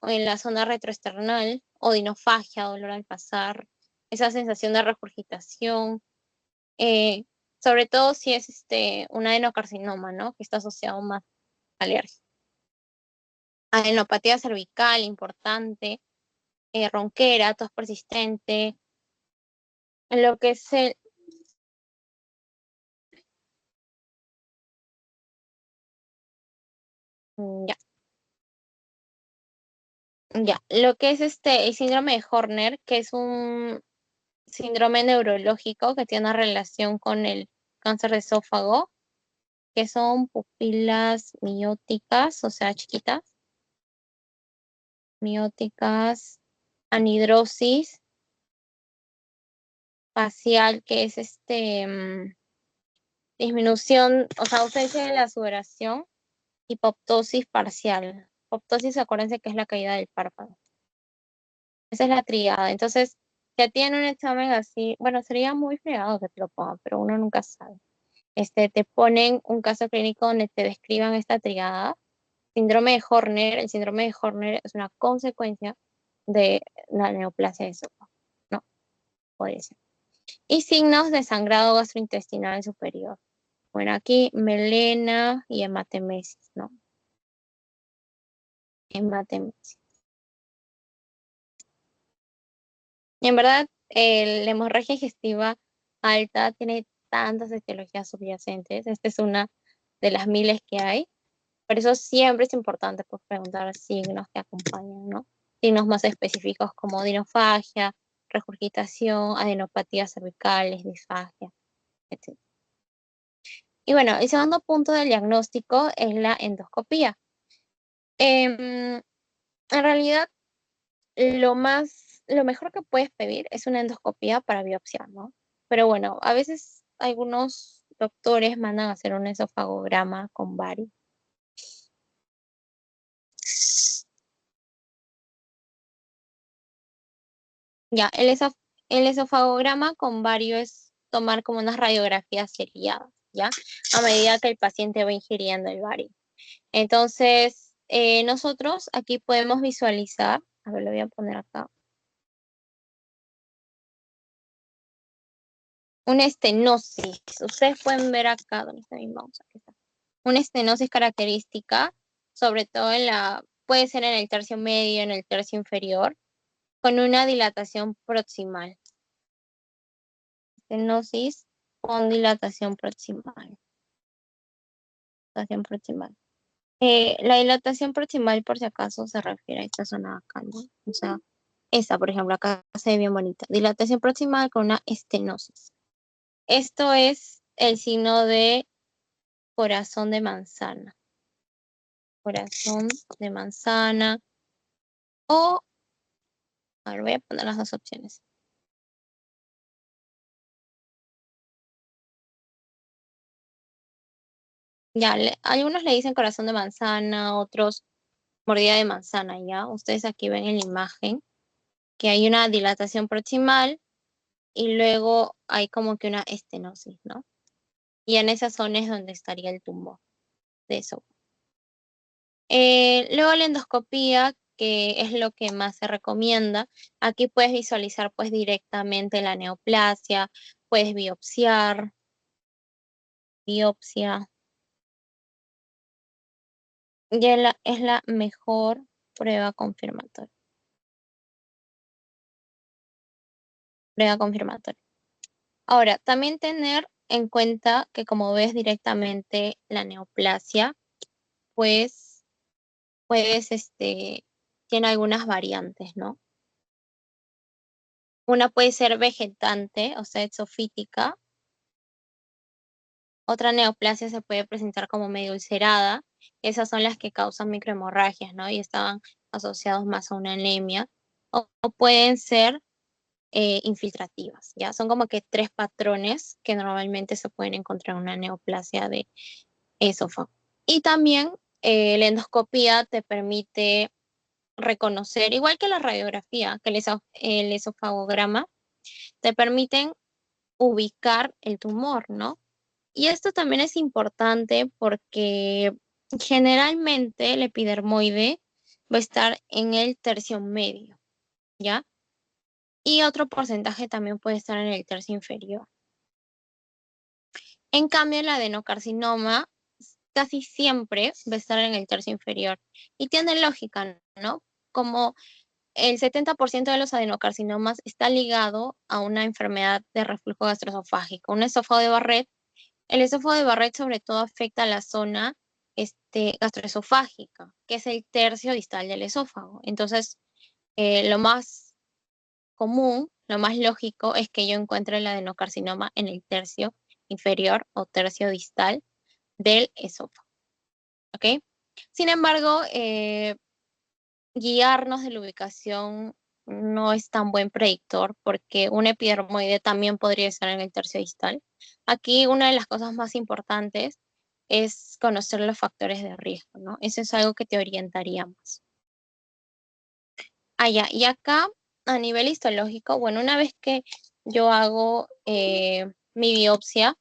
S1: o en la zona retroesternal, o dinofagia, dolor al pasar, esa sensación de regurgitación, eh, sobre todo si es un adenocarcinoma, ¿no? Que está asociado más a alergia. Adenopatía cervical, importante, ronquera, tos persistente, en lo que es ya, ya, lo que es el síndrome de Horner, que es un síndrome neurológico que tiene una relación con el cáncer de esófago, que son pupilas mióticas, o sea, chiquitas, mióticas, anhidrosis facial, que es disminución, o sea, ausencia de la sudoración, hipoptosis parcial. Hipoptosis, acuérdense que es la caída del párpado. Esa es la triada. Entonces, ya tiene un examen así, bueno, sería muy fregado que te lo pongan, pero uno nunca sabe. Te ponen un caso clínico donde te describan esta triada. Síndrome de Horner, el síndrome de Horner es una consecuencia de la neoplasia de esófago, ¿no? Puede ser. Y signos de sangrado gastrointestinal superior. Bueno, aquí melena y hematemesis, ¿no? Hematemesis. Y en verdad, la hemorragia digestiva alta tiene tantas etiologías subyacentes. Esta es una de las miles que hay. Por eso siempre es importante pues, preguntar signos que acompañan, ¿no? Signos más específicos como dinofagia, regurgitación, adenopatías cervicales, disfagia, etc. Y bueno, el segundo punto del diagnóstico es la endoscopía. En realidad, lo mejor que puedes pedir es una endoscopía para biopsiar, ¿no? Pero bueno, a veces algunos doctores mandan a hacer un esofagograma con bario. Ya, el esofagograma con bario es tomar como unas radiografías seriadas, ¿ya? A medida que el paciente va ingiriendo el bario. Entonces, nosotros aquí podemos visualizar, a ver, lo voy a poner acá, una estenosis. Ustedes pueden ver acá, ¿dónde está mi mouse? Aquí está. Una estenosis característica, sobre todo puede ser en el tercio medio, en el tercio inferior, con una dilatación proximal. Estenosis con dilatación proximal. Dilatación proximal. La dilatación proximal, por si acaso, se refiere a esta zona de acá, ¿no? O sea, esta, por ejemplo, acá se ve bien bonita. Dilatación proximal con una estenosis. Esto es el signo de corazón de manzana. Corazón de manzana. O, a ver, voy a poner las dos opciones. Ya, algunos le dicen corazón de manzana, otros mordida de manzana, ¿ya? Ustedes aquí ven en la imagen que hay una dilatación proximal y luego hay como que una estenosis, ¿no? Y en esa zona es donde estaría el tumor de eso. Luego la endoscopía, que es lo que más se recomienda. Aquí puedes visualizar pues directamente la neoplasia, puedes biopsiar, biopsia. Y es la mejor prueba confirmatoria. Prueba confirmatoria. Ahora, también tener en cuenta que como ves directamente la neoplasia, pues tiene algunas variantes, ¿no? Una puede ser vegetante, o sea, exofítica. Otra neoplasia se puede presentar como medio ulcerada. Esas son las que causan microhemorragias, ¿no? Y estaban asociados más a una anemia. O pueden ser infiltrativas, ¿ya? Son como que tres patrones que normalmente se pueden encontrar en una neoplasia de esófago. Y también la endoscopía te permite reconocer, igual que la radiografía, que el esofagograma, te permiten ubicar el tumor, ¿no? Y esto también es importante porque generalmente el epidermoide va a estar en el tercio medio, ¿ya? Y otro porcentaje también puede estar en el tercio inferior. En cambio, el adenocarcinoma casi siempre va a estar en el tercio inferior. Y tiene lógica, ¿no? Como el 70% de los adenocarcinomas está ligado a una enfermedad de reflujo gastroesofágico, un esófago de Barrett. El esófago de Barrett sobre todo afecta a la zona gastroesofágica, que es el tercio distal del esófago. Entonces, lo más común, lo más lógico es que yo encuentre el adenocarcinoma en el tercio inferior o tercio distal del esófago. ¿Ok? Sin embargo, guiarnos de la ubicación no es tan buen predictor porque un epidermoide también podría estar en el tercio distal. Aquí una de las cosas más importantes es conocer los factores de riesgo, ¿no? Eso es algo que te orientaría más. Ah, ya. Y acá, a nivel histológico, bueno, una vez que yo hago mi biopsia,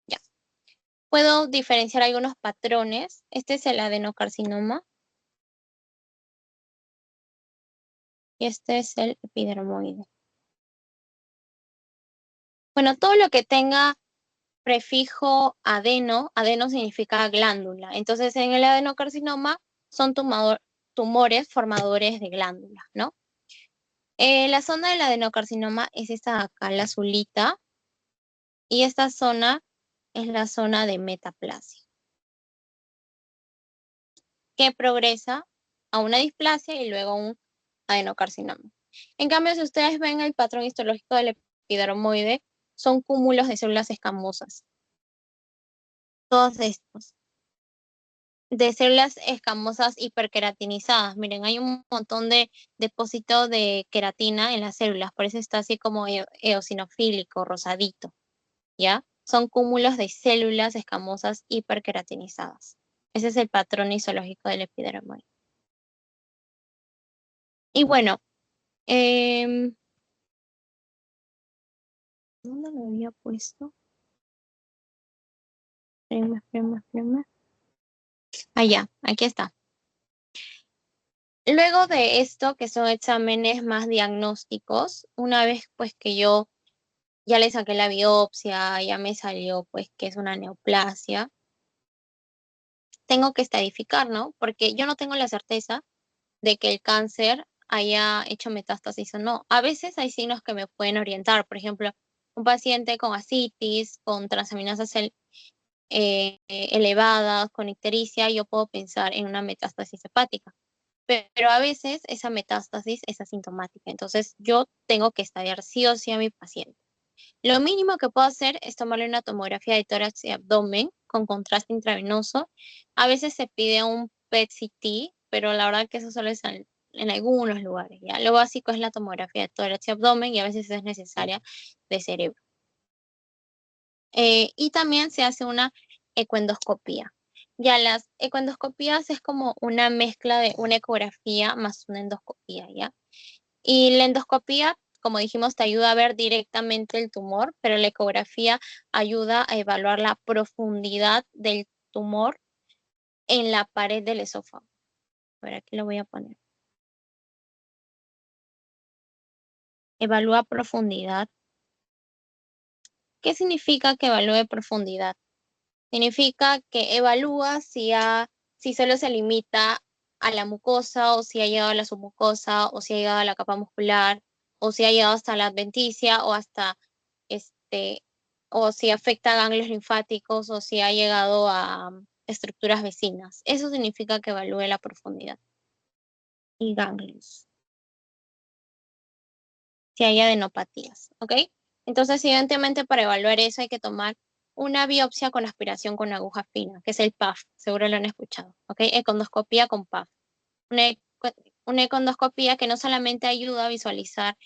S1: ya, puedo diferenciar algunos patrones. Este es el adenocarcinoma y este es el epidermoide. Bueno, todo lo que tenga prefijo adeno, adeno significa glándula. Entonces, en el adenocarcinoma son tumores formadores de glándulas, ¿no? La zona del adenocarcinoma es esta de acá, la azulita, y esta zona es la zona de metaplasia, que progresa a una displasia y luego a un adenocarcinoma. En cambio, si ustedes ven el patrón histológico del epidermoide, son cúmulos de células escamosas. Todos estos. De células escamosas hiperqueratinizadas. Miren, hay un montón de depósito de queratina en las células, por eso está así como eosinofílico, rosadito, ¿ya? Son cúmulos de células escamosas hiperqueratinizadas. Ese es el patrón histológico del epidermoide. Y bueno, ¿dónde lo había puesto? Espérenme. Allá, aquí está. Luego de esto, que son exámenes más diagnósticos, una vez pues que yo ya le saqué la biopsia, ya me salió pues que es una neoplasia, tengo que estadificar, ¿no? Porque yo no tengo la certeza de que el cáncer haya hecho metástasis o no. A veces hay signos que me pueden orientar. Por ejemplo, un paciente con ascitis, con transaminasas elevadas, con ictericia, yo puedo pensar en una metástasis hepática. Pero a veces esa metástasis es asintomática. Entonces yo tengo que estadiar sí o sí a mi paciente. Lo mínimo que puedo hacer es tomarle una tomografía de tórax y abdomen con contraste intravenoso. A veces se pide un PET-CT, pero la verdad que eso solo es en algunos lugares, ¿ya? Lo básico es la tomografía de tórax y abdomen y a veces es necesaria de cerebro. Y también se hace una ecoendoscopía. Ya las ecoendoscopías es como una mezcla de una ecografía más una endoscopía, ¿ya? Y la endoscopía, como dijimos, te ayuda a ver directamente el tumor, pero la ecografía ayuda a evaluar la profundidad del tumor en la pared del esófago. A ver, aquí lo voy a poner. Evalúa profundidad. ¿Qué significa que evalúe profundidad? Significa que evalúa si solo se limita a la mucosa o si ha llegado a la submucosa o si ha llegado a la capa muscular o si ha llegado hasta la adventicia o hasta este o si afecta a ganglios linfáticos o si ha llegado a estructuras vecinas. Eso significa que evalúe la profundidad y ganglios, si hay adenopatías, ¿ok? Entonces, evidentemente, para evaluar eso hay que tomar una biopsia con aspiración con aguja fina, que es el PAF, seguro lo han escuchado, ¿ok? Econdoscopía con PAF. Una, una econdoscopía que no solamente ayuda a visualizar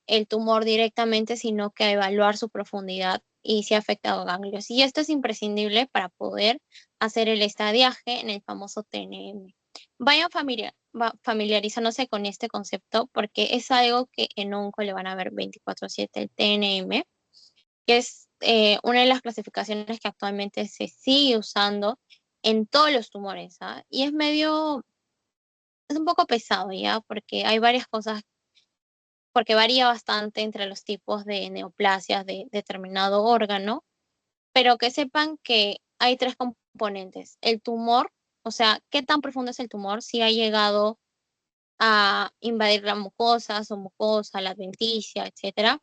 S1: el tumor directamente, sino que a evaluar su profundidad y si ha afectado ganglios. Y esto es imprescindible para poder hacer el estadiaje en el famoso TNM. Vayan familiarizándose con este concepto porque es algo que en onco le van a ver 24/7, el TNM, que es una de las clasificaciones que actualmente se sigue usando en todos los tumores, ¿ah? Y es un poco pesado ya, porque hay varias cosas, porque varía bastante entre los tipos de neoplasias de determinado órgano, pero que sepan que hay tres componentes. El tumor, o sea, qué tan profundo es el tumor, si ha llegado a invadir la mucosa, su mucosa, la adventicia, etcétera.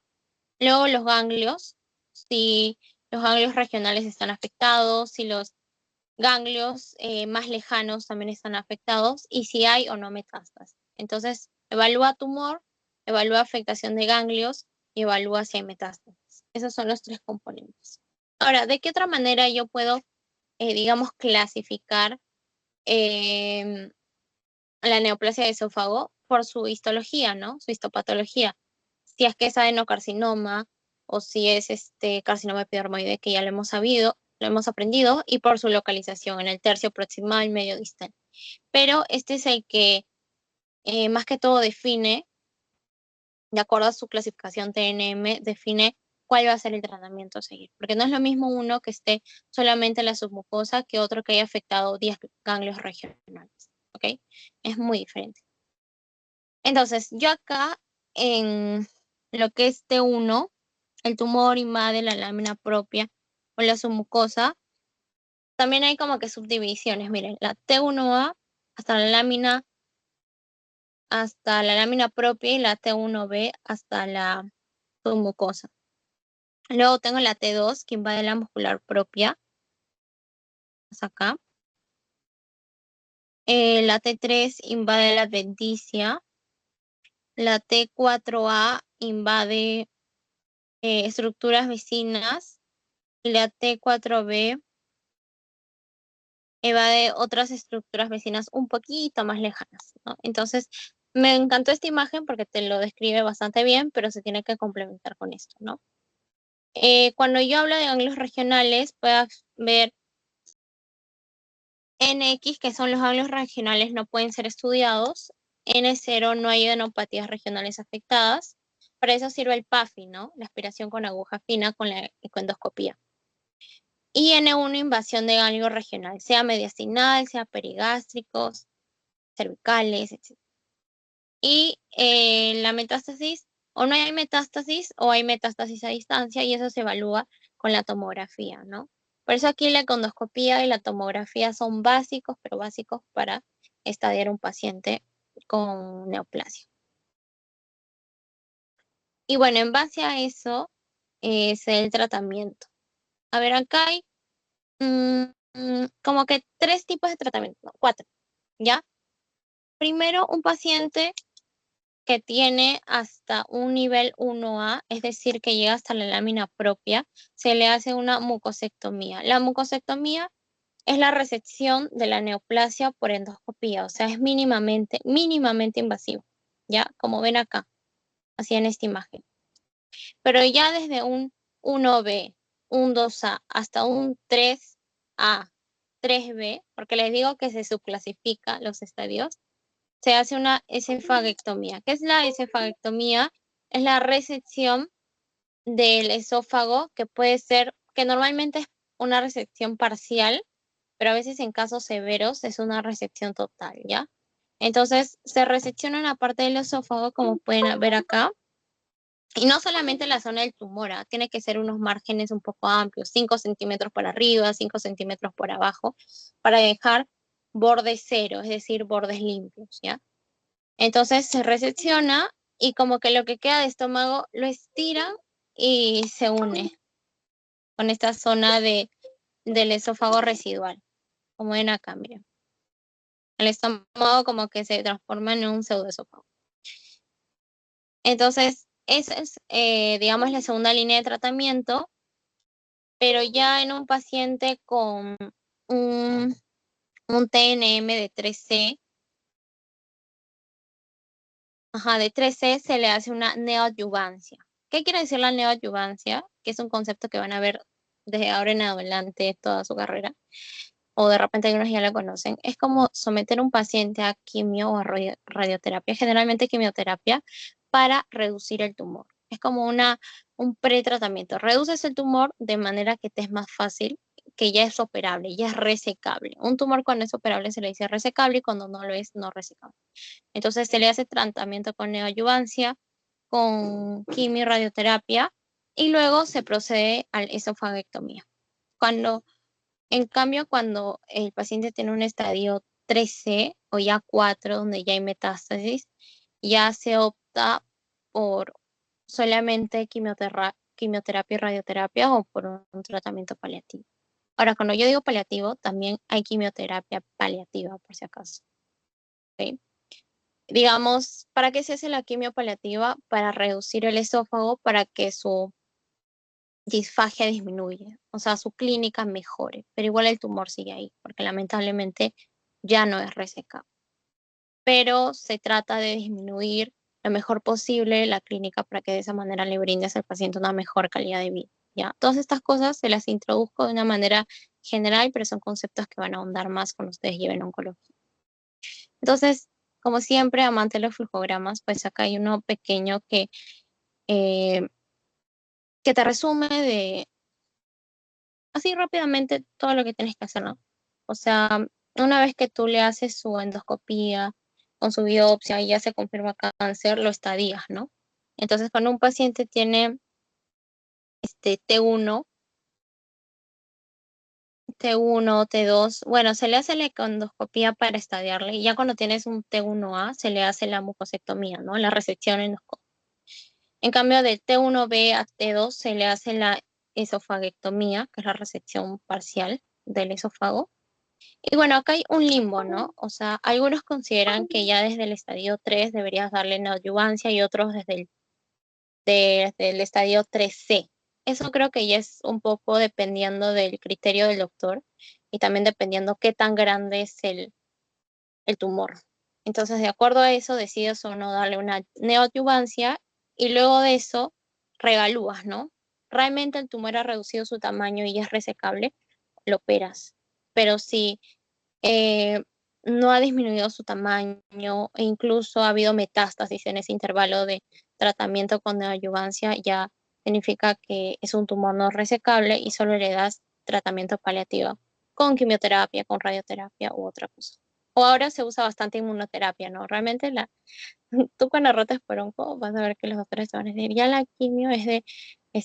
S1: Luego los ganglios, si los ganglios regionales están afectados, si los ganglios más lejanos también están afectados y si hay o no metástasis. Entonces, evalúa tumor, evalúa afectación de ganglios y evalúa si hay metástasis. Esos son los tres componentes. Ahora, ¿de qué otra manera yo puedo, digamos, clasificar em, la neoplasia de esófago? Por su histología, ¿no? Su histopatología. Si es que es adenocarcinoma o si es este carcinoma epidermoide, que ya lo hemos sabido, lo hemos aprendido, y por su localización en el tercio proximal, medio distal. Pero este es el que más que todo define, de acuerdo a su clasificación TNM, define cuál va a ser el tratamiento a seguir. Porque no es lo mismo uno que esté solamente en la submucosa que otro que haya afectado 10 ganglios regionales. ¿Ok? Es muy diferente. Entonces, yo acá en lo que es T1, el tumor invade la lámina propia o la submucosa. También hay como que subdivisiones. Miren, la T1A hasta la lámina propia y la T1B hasta la submucosa. Luego tengo la T2 que invade la muscular propia, hasta acá. La T3 invade la adventicia. La T4A invade estructuras vecinas y la T4B evade otras estructuras vecinas un poquito más lejanas, ¿no? Entonces, me encantó esta imagen porque te lo describe bastante bien, pero se tiene que complementar con esto, ¿no? Cuando yo hablo de ganglios regionales, puedes ver NX, que son los ganglios regionales, no pueden ser estudiados. N0, no hay adenopatías regionales afectadas. Para eso sirve el PAFI, ¿no? La aspiración con aguja fina con la ecoendoscopía. Y N1, invasión de ganglio regional, sea mediastinal, sea perigástricos, cervicales, etc. Y la metástasis, o no hay metástasis, o hay metástasis a distancia, y eso se evalúa con la tomografía, ¿no? Por eso aquí la endoscopía y la tomografía son básicos, pero básicos para estadiar un paciente con neoplasia. Y bueno, en base a eso es el tratamiento. A ver, acá hay como que tres tipos de tratamiento, no, cuatro, ¿ya? Primero, un paciente que tiene hasta un nivel 1A, es decir, que llega hasta la lámina propia, se le hace una mucosectomía. La mucosectomía es la resección de la neoplasia por endoscopía, o sea, es mínimamente invasivo, ¿ya? Como ven acá, así en esta imagen. Pero ya desde un 1B, un 2A, hasta un 3A, 3B, porque les digo que se subclasifica los estadios, se hace una esofaguectomía. ¿Qué es la esofaguectomía? Es la resección del esófago, que puede ser, que normalmente es una resección parcial, pero a veces en casos severos es una resección total, ¿ya? Entonces, se resecciona una parte del esófago, como pueden ver acá, y no solamente la zona del tumor, ¿ah? Tiene que ser unos márgenes un poco amplios, 5 centímetros por arriba, 5 centímetros por abajo, para dejar bordes cero, es decir, bordes limpios, ¿ya? Entonces se resecciona y como que lo que queda de estómago lo estiran y se une con esta zona del esófago residual, como ven acá, miren. El estómago como que se transforma en un pseudoesófago. Entonces, esa es, digamos, la segunda línea de tratamiento, pero ya en un paciente con un, un TNM de 3C, ajá, de 3C se le hace una neoadyuvancia. ¿Qué quiere decir la neoadyuvancia? Que es un concepto que van a ver desde ahora en adelante toda su carrera, o de repente algunos ya la conocen. Es como someter a un paciente a quimio o a radioterapia, generalmente quimioterapia, para reducir el tumor. Es como un pretratamiento. Reduces el tumor de manera que te es más fácil, que ya es operable, ya es resecable. Un tumor cuando es operable se le dice resecable y cuando no lo es, no resecable. Entonces se le hace tratamiento con neoadyuvancia, con quimio y radioterapia, y luego se procede a la esofaguectomía. Cuando, en cambio, cuando el paciente tiene un estadio 3C o ya 4, donde ya hay metástasis, ya se opta por solamente quimioterapia y radioterapia o por un tratamiento paliativo. Ahora, cuando yo digo paliativo, también hay quimioterapia paliativa, por si acaso. ¿Ok? Digamos, ¿para qué se hace la quimio paliativa? Para reducir el esófago, para que su disfagia disminuya, o sea, su clínica mejore, pero igual el tumor sigue ahí, porque lamentablemente ya no es resecable. Pero se trata de disminuir lo mejor posible la clínica para que de esa manera le brindes al paciente una mejor calidad de vida, ¿ya? Todas estas cosas se las introduzco de una manera general, pero son conceptos que van a ahondar más cuando ustedes lleven oncología. Entonces, como siempre, amante de los flujogramas, pues acá hay uno pequeño eh, que te resume de así rápidamente todo lo que tienes que hacer, ¿no? O sea, una vez que tú le haces su endoscopía con su biopsia y ya se confirma cáncer, lo estadías, ¿no? Entonces, cuando un paciente tiene este T1, T1, T2, bueno, se le hace la endoscopía para estadiarle y ya cuando tienes un T1A se le hace la mucosectomía, ¿no? La resección endoscópica. En cambio, de T1B a T2 se le hace la esofaguectomía, que es la resección parcial del esófago. Y bueno, acá hay un limbo, ¿no? O sea, algunos consideran que ya desde el estadio 3 deberías darle neoadyuvancia y otros desde el estadio 3C. Eso creo que ya es un poco dependiendo del criterio del doctor y también dependiendo qué tan grande es el tumor. Entonces, de acuerdo a eso, decides o no darle una neoadyuvancia y luego de eso reevalúas, ¿no? Realmente el tumor ha reducido su tamaño y ya es resecable, lo operas. Pero si eh, no ha disminuido su tamaño e incluso ha habido metástasis en ese intervalo de tratamiento con neoadyuvancia, ya significa que es un tumor no resecable y solo le das tratamiento paliativo con quimioterapia, con radioterapia u otra cosa. O ahora se usa bastante inmunoterapia, ¿no? Realmente tú cuando rotes por onco vas a ver que los doctores te van a decir, ya la quimio es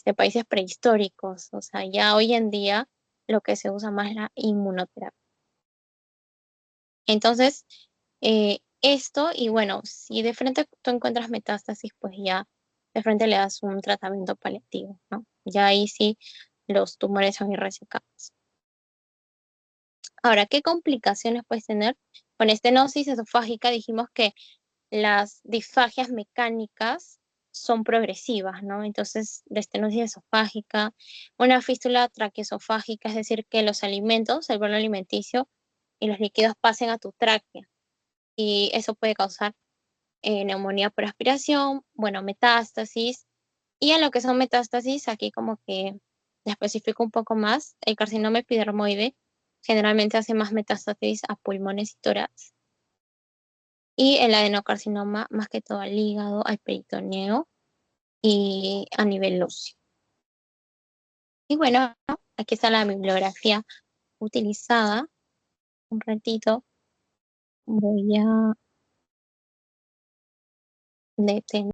S1: de países prehistóricos, o sea, ya hoy en día lo que se usa más es la inmunoterapia. Entonces, esto, y bueno, si de frente tú encuentras metástasis, pues ya de frente le das un tratamiento paliativo, ¿no? Ya ahí sí los tumores son irresecables. Ahora, ¿qué complicaciones puedes tener? Con estenosis esofágica dijimos que las disfagias mecánicas son progresivas, ¿no? Entonces, la estenosis esofágica, una fístula traqueosofágica, es decir, que los alimentos, el bolo alimenticio y los líquidos pasen a tu tráquea. Y eso puede causar neumonía por aspiración, bueno, metástasis. Y en lo que son metástasis, aquí como que le especifico un poco más, el carcinoma epidermoide generalmente hace más metástasis a pulmones y tórax. Y el adenocarcinoma, más que todo al hígado, al peritoneo y a nivel óseo. Y bueno, aquí está la bibliografía utilizada. Un ratito voy a detener.